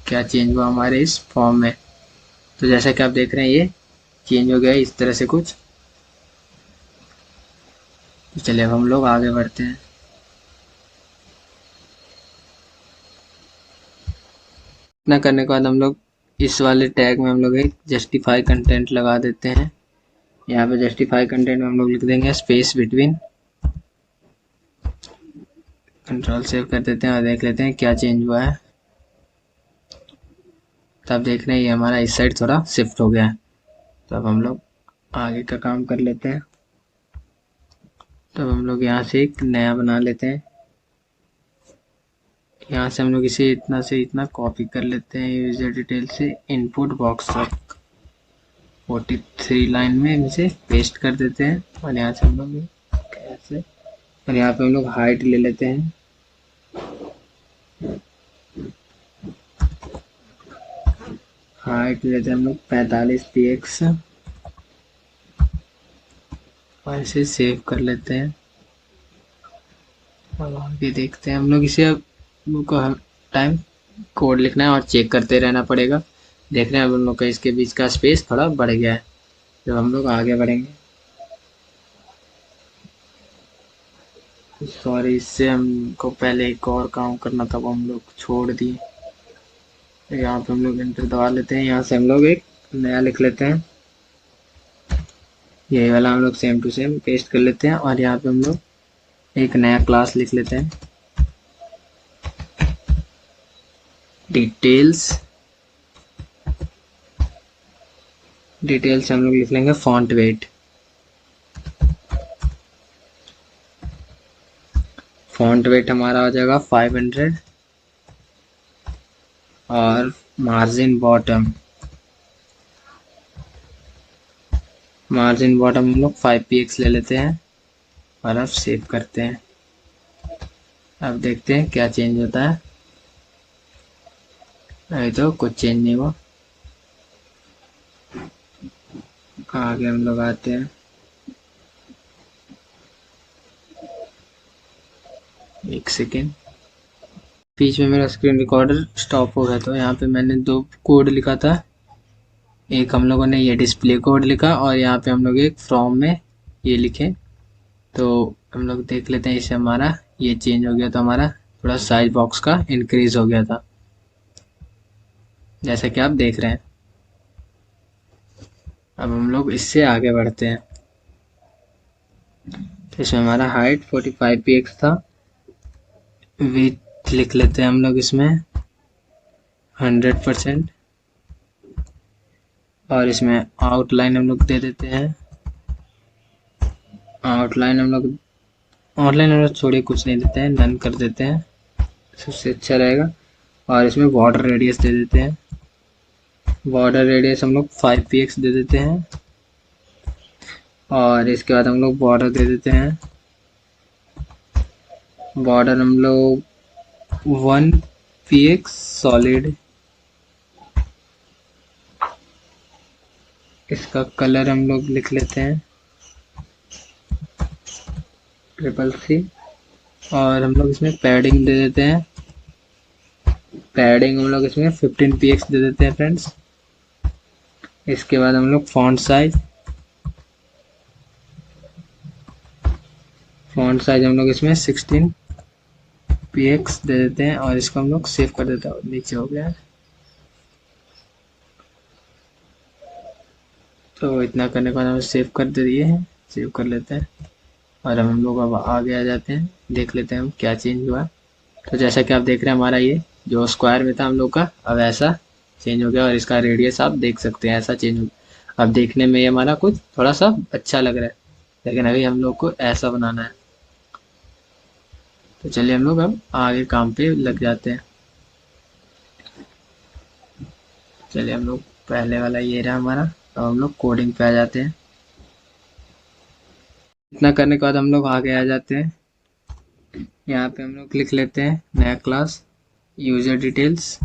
क्या चेंज हुआ हमारे इस फॉर्म में। तो जैसा कि आप देख रहे हैं ये चेंज हो गया है इस तरह से कुछ। तो चलिए अब हम लोग आगे बढ़ते हैं। इतना करने के बाद हम लोग इस वाले टैग में हम लोग एक जस्टिफाई कंटेंट लगा देते हैं। यहाँ पे जस्टिफाई कंटेंट में हम लोग लिख देंगे स्पेस बिटवीन। कंट्रोल सेव कर देते हैं और देख लेते हैं क्या चेंज हुआ है। तो आप देख रहे हैं ये हमारा इस साइड थोड़ा शिफ्ट हो गया है। तो अब हम लोग आगे का काम कर लेते हैं। तब हम लोग यहाँ से एक नया बना लेते हैं। यहाँ से हम लोग इसे इतना से इतना कॉपी कर लेते हैं यूजर डिटेल से इनपुट बॉक्स तक 43 लाइन में इसे पेस्ट कर देते हैं। और यहाँ से हम लोग ऐसे, और यहाँ पे हम लोग हाइट ले लेते हैं। हाइट लेते हैं हम लोग 45 px और इसे सेव कर लेते हैं। और आगे देखते हैं हम लोग इसे। अब को हर टाइम कोड लिखना है और चेक करते रहना पड़ेगा। देख रहे हैं अब हम लोग का इसके बीच का स्पेस थोड़ा बढ़ गया है। जब हम लोग आगे बढ़ेंगे, सॉरी, इससे हमको पहले एक और काम करना था, वो हम लोग छोड़ दिए। तो यहाँ पे हम लोग एंटर दबा लेते हैं। यहाँ से हम लोग एक नया लिख लेते हैं। यही वाला हम लोग सेम टू सेम पेस्ट कर लेते हैं। और यहाँ पे हम लोग एक नया क्लास लिख लेते हैं, डिटेल्स। डिटेल्स हम लोग लिख लेंगे फॉन्ट वेट। फॉन्ट वेट हमारा हो जाएगा 500। और मार्जिन बॉटम हम लोग 5px ले लेते हैं और अब सेव करते हैं। अब देखते हैं क्या चेंज होता है। अभी तो कुछ चेंज नहीं हुआ। आगे हम लोग आते हैं। एक सेकेंड, बीच में मेरा स्क्रीन रिकॉर्डर स्टॉप हो गया। तो यहाँ पे मैंने 2 कोड लिखा था। एक हम लोगों ने ये डिस्प्ले कोड लिखा और यहाँ पे हम लोग एक फ्रॉम में ये लिखे। तो हम लोग देख लेते हैं, इससे हमारा ये चेंज हो गया। तो हमारा थोड़ा साइज बॉक्स का इंक्रीज हो गया था, जैसा कि आप देख रहे हैं। अब हम लोग इससे आगे बढ़ते हैं। तो इसमें हमारा हाइट 45 px था। विड्थ लिख लेते हैं हम लोग इसमें 100%। और इसमें आउटलाइन हम लोग दे देते हैं। आउटलाइन हम लोग छोड़े कुछ नहीं देते हैं, नन कर देते हैं, सबसे अच्छा रहेगा। और इसमें बॉर्डर रेडियस दे देते हैं। बॉर्डर रेडियस हम लोग 5px दे देते हैं। और इसके बाद हम लोग बॉर्डर दे देते हैं। बॉर्डर हम लोग 1px सॉलिड। इसका कलर हम लोग लिख लेते हैं CCC। और हम लोग इसमें पैडिंग दे देते हैं। पैडिंग हम लोग इसमें 15px दे देते हैं फ्रेंड्स। इसके बाद हम लोग फॉन्ट साइज हम लोग इसमें 16px दे देते हैं। और इसको हम लोग सेव कर देते हैं। नीचे हो गया है। तो इतना करने के बाद हम सेव कर दिए हैं, सेव कर लेते हैं। और हम लोग अब आगे आ जाते हैं, देख लेते हैं हम क्या चेंज हुआ। तो जैसा कि आप देख रहे हैं, हमारा ये जो स्क्वायर में था हम लोग का, अब ऐसा चेंज हो गया। और इसका रेडियस आप देख सकते हैं, ऐसा चेंज हो गया। अब देखने में ये हमारा कुछ थोड़ा सा अच्छा लग रहा है, लेकिन अभी हम लोग को ऐसा बनाना है। तो चलिए हम लोग अब आगे काम पे लग जाते हैं। चलिए हम लोग, पहले वाला ये रहा हमारा। अब हम लोग कोडिंग पे आ जाते हैं। इतना करने के बाद हम लोग आगे आ जाते हैं। यहाँ पे हम लोग लिख लेते हैं नया class user details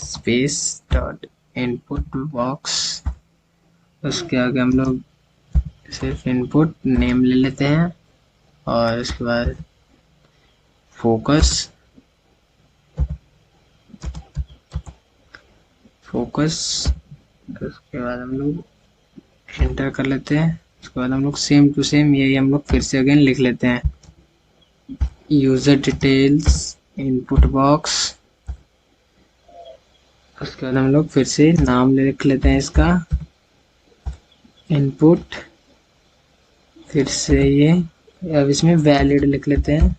space dot input box. उसके आगे हम लोग सिर्फ इनपुट नेम ले लेते हैं। और उसके बाद फोकस उसके बाद हम लोग एंटर कर लेते हैं। उसके बाद हम लोग सेम टू सेम यही हम लोग फिर से अगेन लिख लेते हैं, यूजर डिटेल्स इनपुट बॉक्स। उसके बाद हम लोग फिर से नाम लिख लेते हैं इसका, इनपुट। फिर से ये, अब इसमें वैलिड लिख लेते हैं।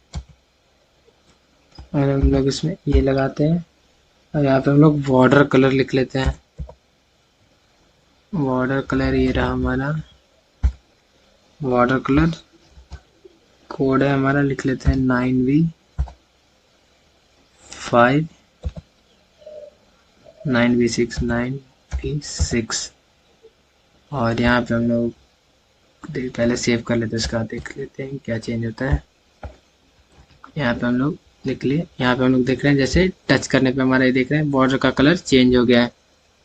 और हम लोग इसमें ये लगाते हैं। और यहाँ पे हम लोग बॉर्डर कलर लिख लेते हैं, वाटर कलर ये रहा हमारा वाटर कलर। कोड है हमारा, लिख लेते हैं 9V5 9V6 9V6। और यहाँ पे हम लोग पहले सेव कर लेते हैं, इसका देख लेते हैं क्या चेंज होता है। यहाँ पे हम लोग लिख लिए, यहाँ पे हम लोग देख रहे हैं जैसे टच करने पे हमारा ये देख रहे हैं बॉर्डर का कलर चेंज हो गया है।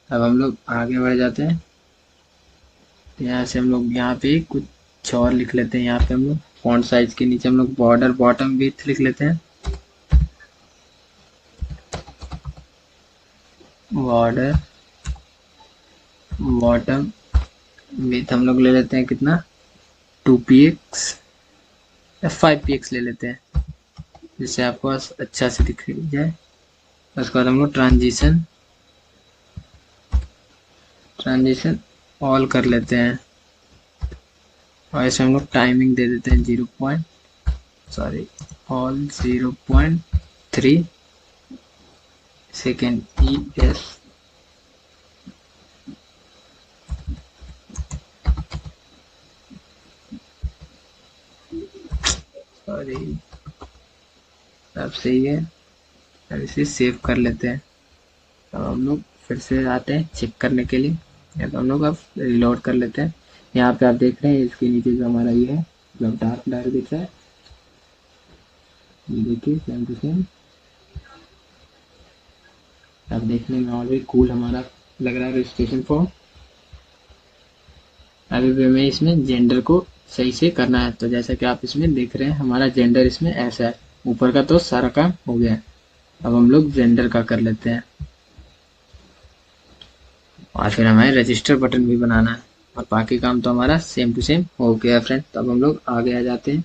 अब हम लोग आगे बढ़ जाते हैं। तो यहाँ से हम लोग यहाँ पे कुछ और लिख लेते हैं। यहाँ पे हम लोग फॉन्ट साइज के नीचे हम लोग बॉर्डर बॉटम विड्थ लिख लेते हैं। बॉर्डर बॉटम विड्थ हम लोग ले लेते हैं कितना, 2px या 5px ले लेते हैं, जिससे आपको अच्छा से दिख जाए। उसके बाद हम लोग ट्रांजिशन ऑल कर लेते हैं और ऐसे हम लोग टाइमिंग दे देते हैं 0.3 सेकेंड ES। सॉरी, अब सही है। अब इसे सेव कर लेते हैं। अब हम लोग फिर से आते हैं चेक करने के लिए, या तो हम लोग अब रिलोड कर लेते हैं। यहाँ पे आप देख रहे हैं इसके नीचे जो हमारा ये है, मतलब डार्क डार्क दिख रहा है, ये देखिए सेम टू सेम। अब देखने में और भी कूल हमारा लग रहा है रजिस्ट्रेशन फॉर्म। अभी भी हमें इसमें जेंडर को सही से करना है। तो जैसा कि आप इसमें देख रहे हैं हमारा जेंडर इसमें ऐसा है, ऊपर का तो सारा काम हो गया है। अब हम लोग जेंडर का कर लेते हैं और फिर हमें रजिस्टर बटन भी बनाना है, और बाकी काम तो हमारा सेम टू सेम हो गया फ्रेंड। तब हम लोग आगे आ जाते हैं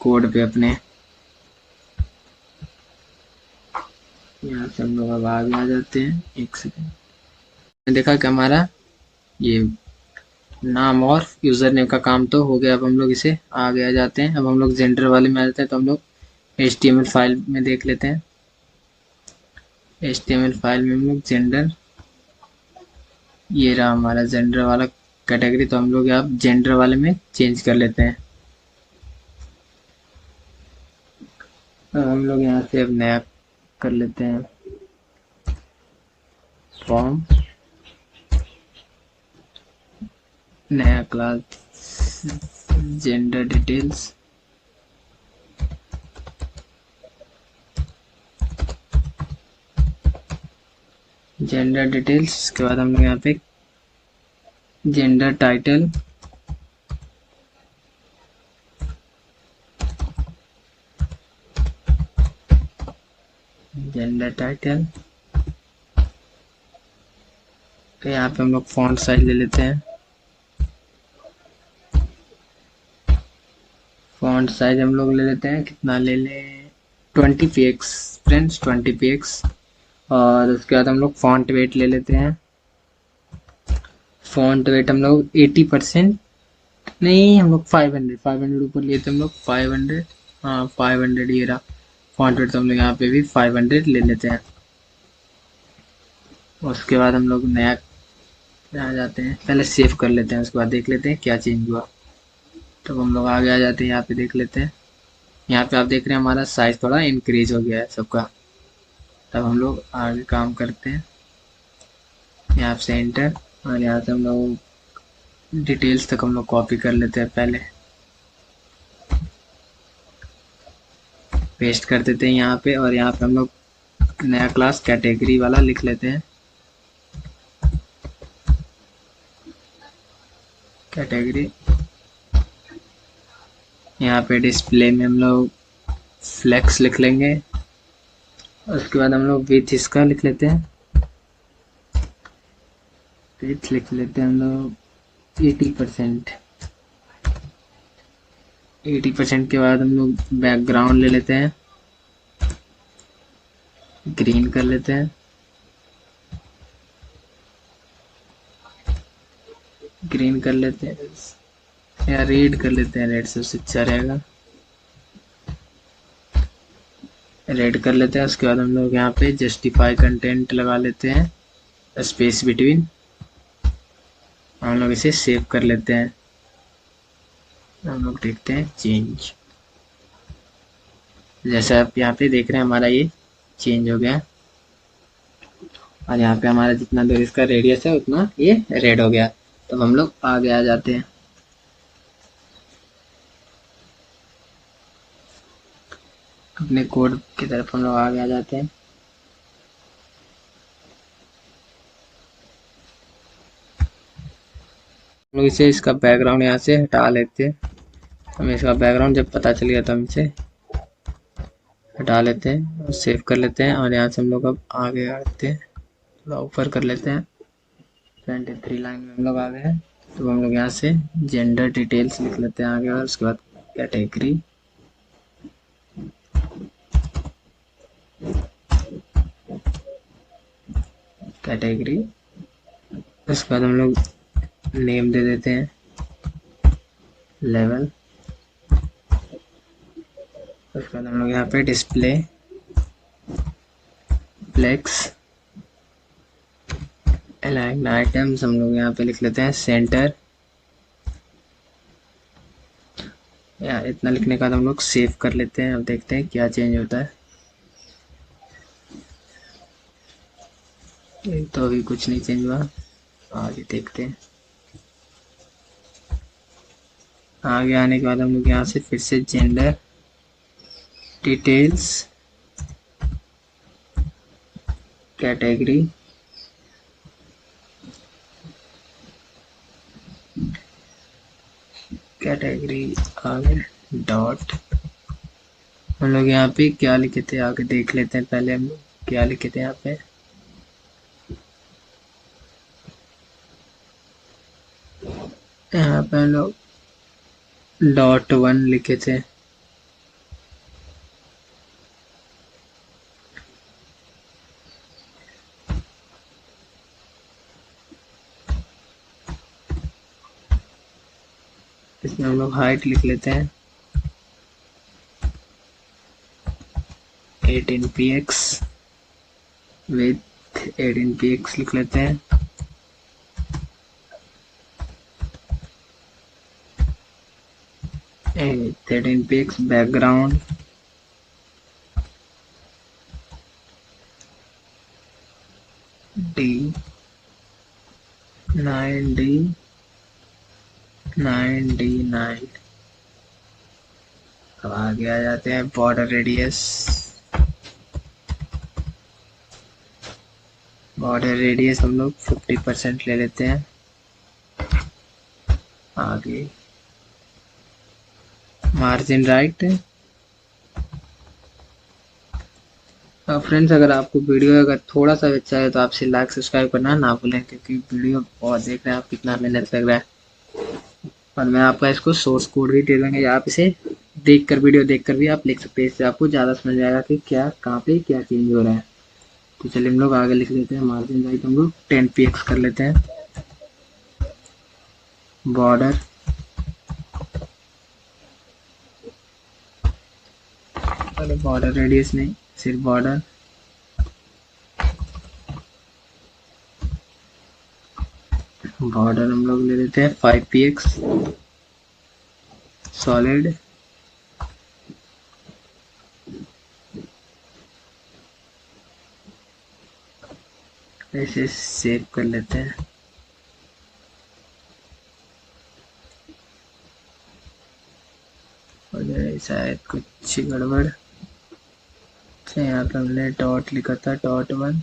कोड पे अपने। यहाँ से हम लोग अब आगे आ जाते हैं। एक सेकेंड, देखा कि हमारा ये नाम और यूजर नेम का काम तो हो गया। अब हम लोग इसे आगे आ जाते हैं। अब हम लोग जेंडर वाले में आ जाते हैं। तो हम लोग HTML फाइल में देख लेते हैं। HTML फाइल में हम लोग जेंडर, ये रहा हमारा जेंडर वाला कैटेगरी। तो हम लोग यहाँ जेंडर वाले में चेंज कर लेते हैं। अब हम लोग यहाँ से अब नया कर लेते हैं फॉर्म, नया class gender details. Gender details के बाद हम लोग यहाँ पे जेंडर टाइटल, जेंडर टाइटल। तो यहाँ पे हम लोग फॉन्ट साइज ले लेते हैं। फॉन्ट साइज हम लोग ले लेते हैं, कितना ले लें, 20px फ्रेंड्स, 20px। और उसके बाद हम लोग फॉन्ट वेट ले लेते हैं। फॉन्ट वेट हम लोग 80%, नहीं हम लोग 500 ऊपर लिए थे हम लोग 500। हाँ 500 ये रहा फॉन्ट वेट। तो हम लोग यहाँ पे भी 500 ले लेते हैं। उसके बाद हम लोग नया आ जाते हैं, पहले सेव कर लेते हैं, उसके बाद देख लेते हैं क्या चेंज हुआ। तब हम लोग आगे आ जाते हैं, यहाँ पे देख लेते हैं। यहाँ पे आप देख रहे हैं हमारा साइज थोड़ा इंक्रीज हो गया है सबका। तब हम लोग आगे काम करते हैं, यहाँ से एंटर, और यहाँ से हम लोग डिटेल्स तक हम लोग कॉपी कर लेते हैं, पहले पेस्ट कर देते हैं यहाँ पे। और यहाँ पे हम लोग नया क्लास कैटेगरी वाला लिख लेते हैं। कैटेगरी, यहाँ पे डिस्प्ले में हम लोग फ्लेक्स लिख लेंगे। उसके बाद हम लोग विथ इसका लिख लेते हैं, विथ लिख लेते हैं हम लोग 80%। 80% के बाद हम लोग बैकग्राउंड ले लेते हैं, ग्रीन कर लेते हैं। ग्रीन कर लेते हैं या रेड कर लेते हैं, रेड सबसे अच्छा रहेगा, रेड कर लेते हैं। उसके बाद हम लोग यहाँ पे जस्टिफाई कंटेंट लगा लेते हैं, स्पेस बिटवीन। हम लोग इसे सेव कर लेते हैं। हम लोग देखते हैं चेंज। जैसे आप यहाँ पे देख रहे हैं हमारा ये चेंज हो गया, और यहाँ पे हमारा जितना दूर इसका रेडियस है उतना ये रेड हो गया। तो हम लोग आगे आ जाते हैं। अपने कोड की तरफ हम लोग आगे आ जाते हैं। हम लोग इसे इसका बैकग्राउंड यहाँ से हटा लेते हैं। हमें इसका बैकग्राउंड जब पता चल गया तो हम इसे हटा लेते हैं और सेव कर लेते हैं। और यहाँ से हम लोग अब आगे आते हैं, थोड़ा ऊपर कर लेते हैं। 23 लाइन में हम लोग आ गए हैं। तो हम लोग यहाँ से जेंडर डिटेल्स लिख लेते हैं आगे, और उसके बाद कैटेगरी, उसके बाद हम लोग नेम दे देते हैं, लेवल, उसके बाद हम लोग यहाँ पे डिस्प्ले, फ्लेक्स, अलाइन आइटम्स हम लोग यहाँ पे लिख लेते हैं सेंटर। यार इतना लिखने के बाद हम लोग सेव कर लेते हैं। अब देखते हैं क्या चेंज होता है। तो अभी कुछ नहीं चेंज हुआ, आगे देखते हैं। आगे आने के बाद हम लोग यहाँ से फिर से जेंडर डिटेल्स, कैटेगरी, आगे डॉट। हम लोग यहाँ पे क्या लिखे थे आगे देख लेते हैं। पहले हम लोग क्या लिखे थे यहाँ पे, हम लोग .1 लिखे थे। इसमें हम लोग हाइट लिख लेते हैं 18px, विथ 18px लिख लेते हैं। and 13px बैकग्राउंड, D9 अब आगे आ जाते हैं। बॉर्डर रेडियस, हम लोग 50% ले लेते हैं। आगे मार्जिन राइट। फ्रेंड्स, अगर आपको वीडियो अगर थोड़ा सा अच्छा है तो आपसे लाइक सब्सक्राइब करना ना भूलें, क्योंकि वीडियो बहुत देख रहे हैं आप, कितना मेहनत लग रहा है। और मैं आपका इसको सोर्स कोड भी दे दूँगा, या आप इसे देखकर, वीडियो देखकर भी आप लिख सकते हैं। इससे आपको ज़्यादा समझ में आएगा कि क्या कहाँ पे क्या चेंज हो रहा है। तो चलिए हम लोग आगे लिख लेते हैं। मार्जिन राइट हम लोग 10px कर लेते हैं। बॉर्डर, अरे बॉर्डर रेडियस नहीं, सिर्फ बॉर्डर। हम लोग ले लेते हैं 5px। सॉलिड, ऐसे सेव कर लेते हैं। और शायद कुछ गड़बड़, यहाँ पे हमने डॉट लिखा था, .1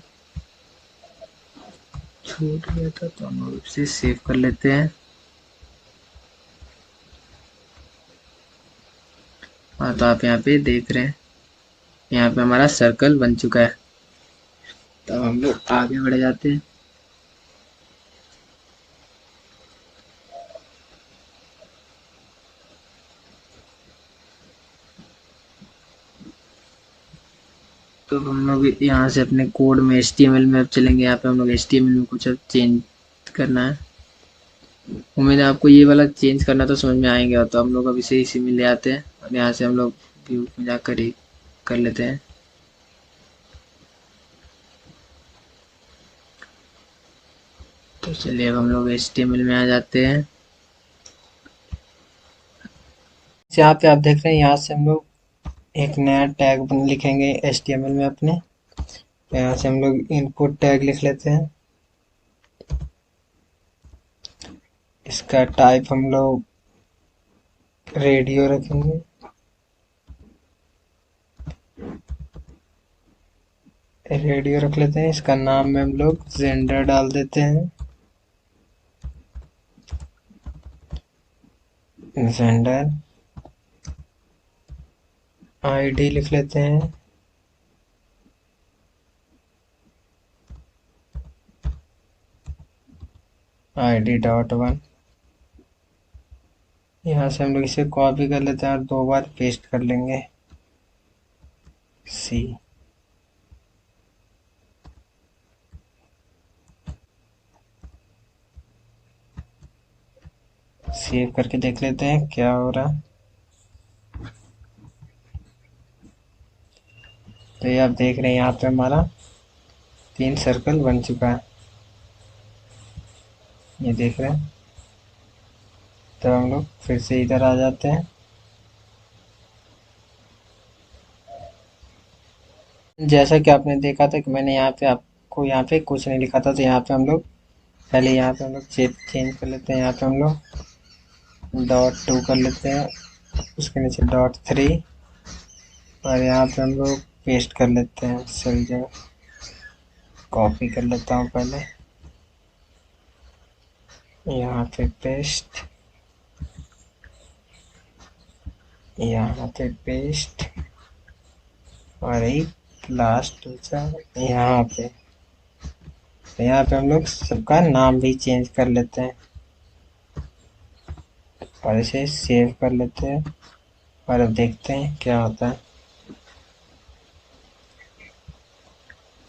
छूट गया था, तो हम लोग इसे सेव कर लेते हैं। हाँ, तो आप यहाँ पे देख रहे हैं, यहाँ पे हमारा सर्कल बन चुका है। तो हम लोग आगे बढ़ जाते हैं। तो हम लोग यहाँ से अपने कोड में HTML में अब चलेंगे। यहाँ पे हम लोग HTML में कुछ अब चेंज करना है। उम्मीद है आपको ये वाला चेंज करना तो समझ में आएंगे। तो हम लोग अब इसे इसी में ले आते हैं, और यहाँ से हम लोग व्यू में जाकर ही कर लेते हैं। तो चलिए अब हम लोग HTML में आ जाते हैं। यहाँ पे आप देख रहे हैं, यहाँ से हम लोग एक नया टैग लिखेंगे HTML में अपने। तो यहाँ से हम लोग इनपुट टैग लिख लेते हैं। इसका टाइप हम लोग रेडियो रखेंगे। रेडियो रख लेते हैं। इसका नाम में हम लोग जेंडर डाल देते हैं, जेंडर। आईडी लिख लेते हैं, ID.1। यहाँ से हम लोग इसे कॉपी कर लेते हैं और 2 बार पेस्ट कर लेंगे, C। सेव करके देख लेते हैं क्या हो रहा। तो ये आप देख रहे हैं, यहाँ पे हमारा 3 सर्कल बन चुका है, ये देख रहे हैं। तो हम लोग फिर से इधर आ जाते हैं। जैसा कि आपने देखा था कि मैंने यहाँ पे आपको यहाँ पे कुछ नहीं लिखा था, तो यहाँ पे हम लोग पहले यहाँ पे हम लोग चेंज कर लेते हैं। यहाँ पे हम लोग .2 कर लेते हैं, उसके नीचे .3, और यहाँ पे हम लोग पेस्ट कर लेते हैं सभी जगह। कॉपी कर लेता हूँ पहले, यहाँ पे पेस्ट, यहाँ पे पेस्ट, और एक लास्ट बचा यहाँ पे। तो यहाँ पे हम लोग सबका नाम भी चेंज कर लेते हैं और इसे सेव कर लेते हैं, और अब देखते हैं क्या होता है।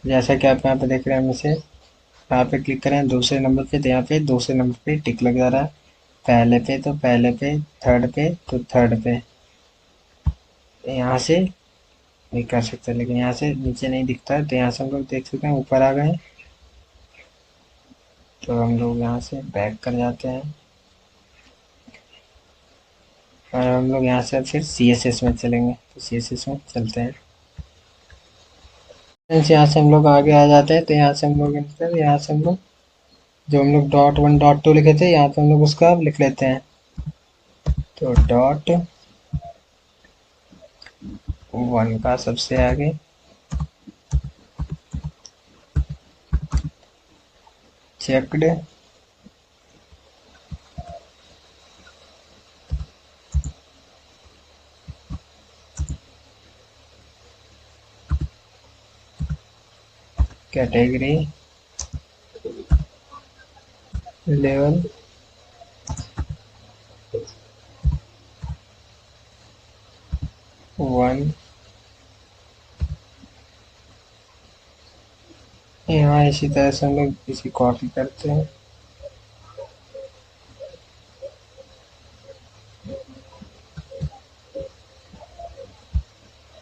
जैसा कि आप यहाँ पे देख रहे हैं, हम इसे यहाँ पे क्लिक करें दूसरे नंबर पे, तो यहाँ पे दूसरे नंबर पे टिक लग जा रहा है। पहले पे तो पहले पे, थर्ड पे तो थर्ड पे। यहाँ से नहीं कर सकते, लेकिन यहाँ से नीचे नहीं दिखता है, तो यहाँ से हम लोग देख सकते हैं ऊपर आ गए। तो हम लोग यहाँ से बैक कर जाते हैं, और हम लोग यहाँ से फिर CSS में चलेंगे। तो CSS में चलते हैं। यहाँ से हम लोग आगे आ जाते हैं। तो यहाँ से हम लोग यहाँ से हम लोग जो हम लोग .1 .2 लिखे थे, यहाँ पे हम लोग उसका लिख लेते हैं। तो .1 का सबसे आगे चेक्ड, कैटेगरी, लेवल, वन। यहाँ इसी तरह से हम लोग इसी कॉपी करते हैं।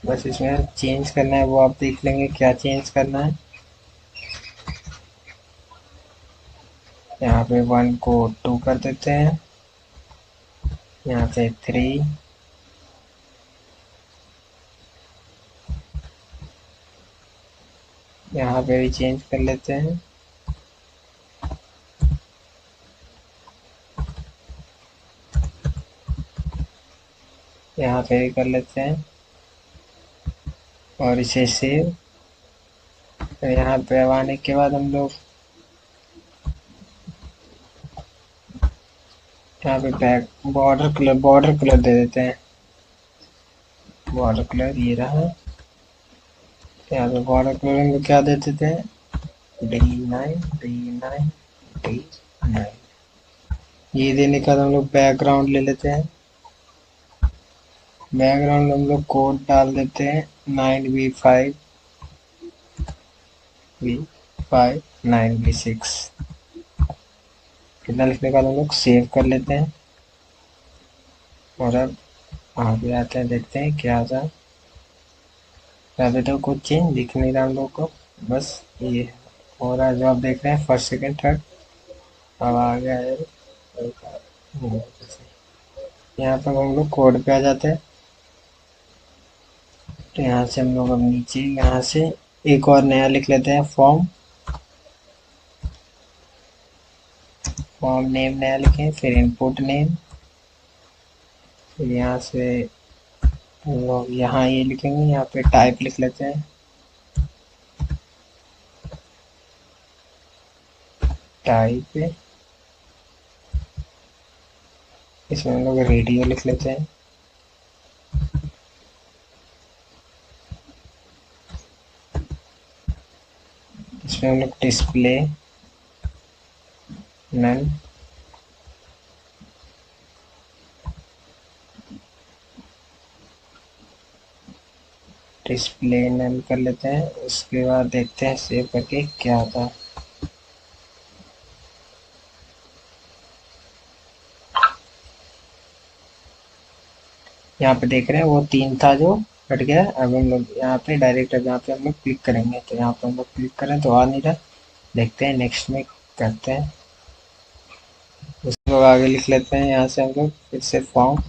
बस इसमें चेंज करना है, वो आप देख लेंगे क्या चेंज करना है। यहाँ पे 1 को 2 कर देते हैं, यहाँ पे 3, यहाँ पे भी चेंज कर लेते हैं। यहाँ पे भी कर लेते हैं, और इसे सेव। तो यहाँ पे अब आने के बाद हम लोग यहाँ पे बैक बॉर्डर कलर दे देते हैं। बॉर्डर कलर ये रहा। यहाँ पे बॉर्डर कलर हम लोग क्या दे देते हैं, D9। ये देने के बाद हम लोग बैकग्राउंड ले लेते हैं। बैकग्राउंड हम लोग कोड डाल देते हैं 9V5 9V6। कितना लिखने का हम लोग सेव कर लेते हैं, और अब आगे आते हैं, देखते हैं क्या आता है। अभी तो कुछ चेंज दिख नहीं रहा हम लोग को, बस ये हो रहा है जो आप देख रहे हैं, फर्स्ट सेकंड थर्ड। अब आ गया है। यहाँ पर हम लोग कोड पे आ जाते हैं। तो यहाँ से हम लोग अब नीचे यहाँ से एक और नया लिख लेते हैं, फॉर्म। फॉर्म नेम नया लिखें, फिर इनपुट नेम। फिर यहाँ से हम लोग यहाँ ये लिखेंगे, यहाँ पे टाइप लिख लेते हैं, टाइप। इसमें हम लोग रेडियो लिख लेते हैं। इसमें हम लोग डिस्प्ले नन। डिस्प्ले नन कर लेते हैं। उसके बाद देखते हैं सेव करके क्या होता है। यहाँ पे देख रहे हैं वो 3 था जो हट गया। अब हम लोग यहाँ पे डायरेक्ट अब यहाँ पे हम लोग क्लिक करेंगे, तो यहाँ पे हम लोग क्लिक करें तो आ नहीं रहा। देखते हैं नेक्स्ट में करते हैं। उसके बाद आगे लिख लेते हैं यहाँ से हम लोग फिर से फॉर्म।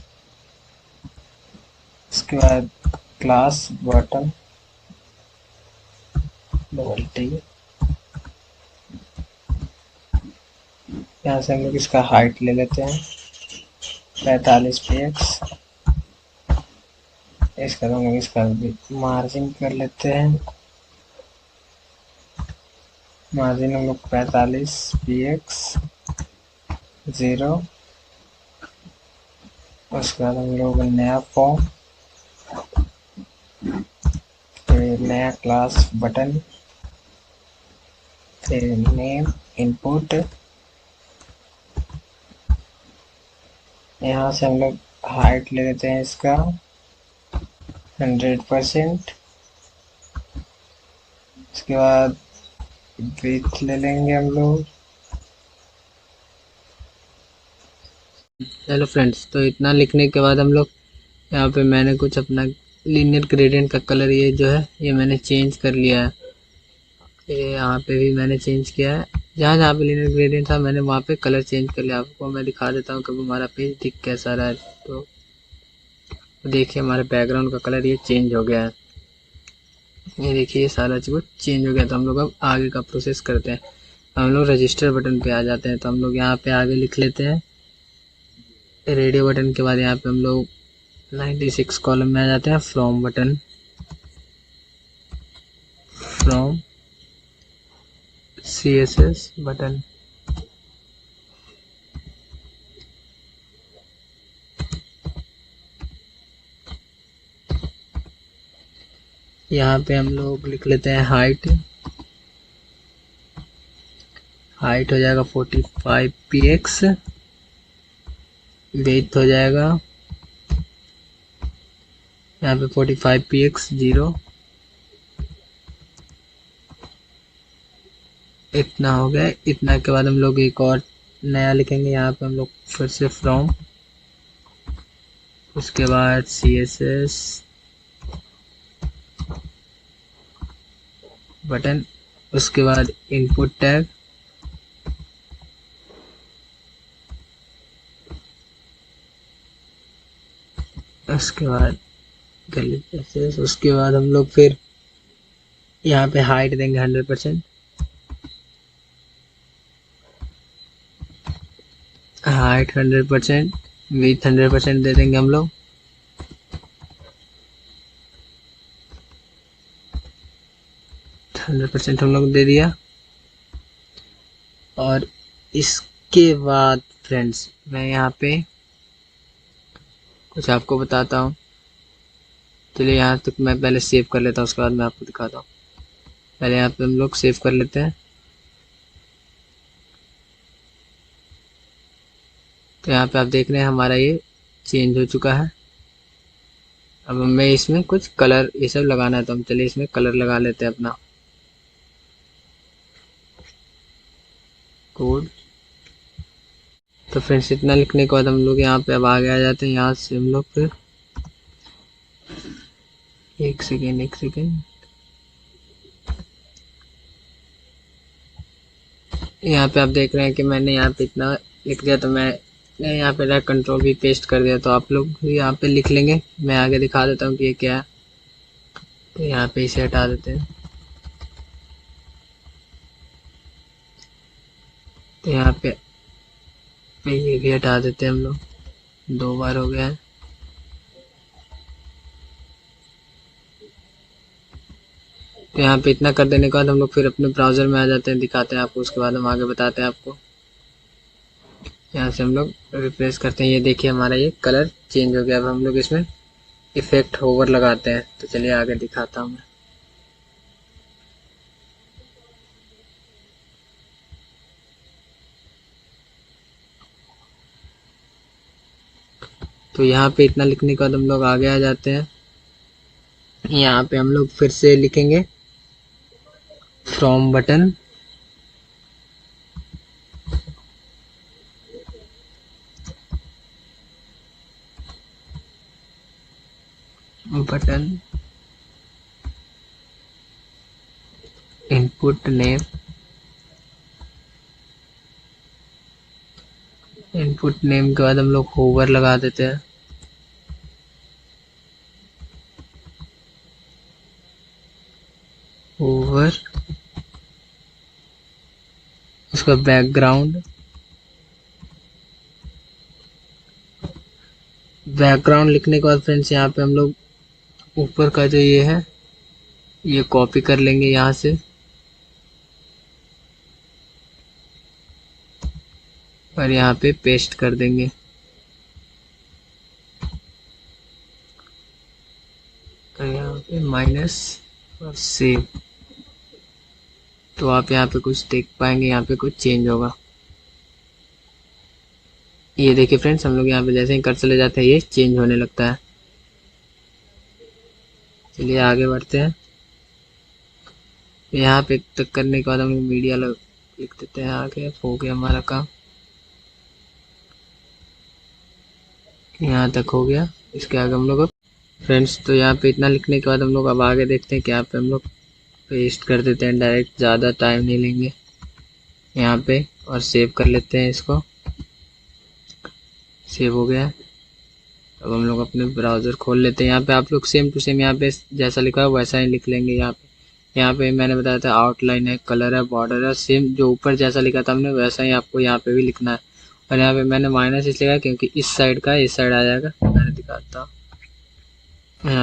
उसके बाद क्लास बटन डबल टी। यहाँ से हम लोग इसका हाइट ले लेते हैं 45 px। इसका हम लोग इसका मार्जिन कर लेते हैं। मार्जिन हम लोग 45 px 0। उसके बाद हम लोग नया फॉर्म, फिर नया क्लास बटन, फिर नेम इनपुट। यहाँ से हम लोग हाइट ले लेते हैं इसका 100%। उसके बाद विड्थ ले लेंगे हम लोग। हेलो फ्रेंड्स, तो इतना लिखने के बाद हम लोग यहाँ पे मैंने कुछ अपना लीनियर ग्रेडियंट का कलर ये जो है ये मैंने चेंज कर लिया है। ये यहाँ पे भी मैंने चेंज किया है। जहाँ जहाँ पे लीनियर ग्रेडियंट था मैंने वहाँ पे कलर चेंज कर लिया। आपको मैं दिखा देता हूँ कि हमारा पेज दिख कैसा रहा है। तो देखिए हमारे बैकग्राउंड का कलर ये चेंज हो गया है। ये देखिए सारा चीज़ चेंज हो गया। तो हम लोग अब आगे का प्रोसेस करते हैं। हम लोग रजिस्टर बटन पे आ जाते हैं। तो हम लोग यहाँ पे आगे लिख लेते हैं रेडियो बटन के बाद यहाँ पे हम लोग 96 कॉलम में आ जाते हैं। From button, from CSS button. यहाँ पे हम लोग लिख लेते हैं हाइट। हाइट हो जाएगा 45 px। विड्थ हो जाएगा यहाँ पे 45 px 0। इतना हो गया। इतना के बाद हम लोग एक और नया लिखेंगे। यहाँ पे हम लोग फिर से फ्रॉम, उसके बाद CSS बटन, उसके बाद इनपुट टैग, उसके बाद CSS। उसके बाद हम लोग फिर यहाँ पे हाइट देंगे 100%। हाइट 100%, विड्थ 100% दे देंगे हम लोग। 100% हम लोग दे दिया। और इसके बाद फ्रेंड्स मैं यहाँ पे कुछ आपको बताता हूँ। चलिए यहाँ तक मैं पहले सेव कर लेता हूँ, उसके बाद मैं आपको दिखाता हूँ। पहले यहाँ पे हम लोग सेव कर लेते हैं। तो यहाँ पे आप देख रहे हैं हमारा ये चेंज हो चुका है। अब हमें इसमें कुछ कलर ये सब लगाना है, तो हम चलिए इसमें कलर लगा लेते हैं अपना कोड। तो फ्रेंड्स इतना लिखने के बाद हम लोग यहाँ पे अब आगे आ जाते हैं। यहाँ से हम लोग फिर एक सेकेंड यहाँ पे आप देख रहे हैं कि मैंने यहाँ पे इतना लिख दिया, तो मैं यहाँ पे डायरेक्ट कंट्रोल भी पेस्ट कर दिया, तो आप लोग भी यहाँ पे लिख लेंगे। मैं आगे दिखा देता हूँ कि ये क्या है। तो यहाँ पे इसे हटा देते हैं। तो यहाँ पे ये भी हटा देते हैं हम लोग। 2 बार हो गया है। तो यहाँ पे इतना कर देने के बाद हम लोग फिर अपने ब्राउज़र में आ जाते हैं, दिखाते हैं आपको, उसके बाद हम आगे बताते हैं आपको। यहाँ से हम लोग रिप्लेस करते हैं। ये देखिए हमारा ये कलर चेंज हो गया। अब हम लोग इसमें इफेक्ट होवर लगाते हैं। तो चलिए आगे दिखाता हूँ मैं। तो यहाँ पे इतना लिखने के बाद हम लोग आगे आ जाते हैं। यहाँ पे हम लोग फिर से लिखेंगे from button, button input name, input name के बाद हम लोग होवर लगा देते हैं। होवर, उसका बैकग्राउंड, बैकग्राउंड लिखने के बाद फ्रेंड्स यहाँ पे हम लोग ऊपर का जो ये है ये कॉपी कर लेंगे यहाँ से, और यहाँ पे पेस्ट कर देंगे। और यहाँ पे माइनस और सेव। तो आप यहाँ पे कुछ देख पाएंगे, यहाँ पे कुछ चेंज होगा। ये देखिए फ्रेंड्स, हम लोग यहाँ पे जैसे ही कर चले जाते हैं ये चेंज होने लगता है। चलिए आगे बढ़ते हैं। यहाँ पे तक करने के बाद हम लोग मीडिया लिख देते हैं आगे। हो गया हमारा काम, यहाँ तक हो गया। इसके आगे हम लोग फ्रेंड्स, तो यहाँ पे इतना लिखने के बाद हम लोग अब आगे देखते हैं कि यहाँ पे हम लोग पेस्ट कर देते हैं डायरेक्ट, ज़्यादा टाइम नहीं लेंगे यहाँ पे, और सेव कर लेते हैं इसको। सेव हो गया। अब हम लोग अपने ब्राउज़र खोल लेते हैं। यहाँ पे आप लोग सेम टू सेम यहाँ पे जैसा लिखा है वैसा ही लिख लेंगे। यहाँ पे मैंने बताया था आउटलाइन है, कलर है, बॉर्डर है, सेम जो ऊपर जैसा लिखा था हमने वैसा ही आपको यहाँ पे भी लिखना है। और यहाँ पे मैंने माइनस इसलिए लिखा क्योंकि इस साइड का इस साइड आ जाएगा। मैंने दिखाता हूँ यहाँ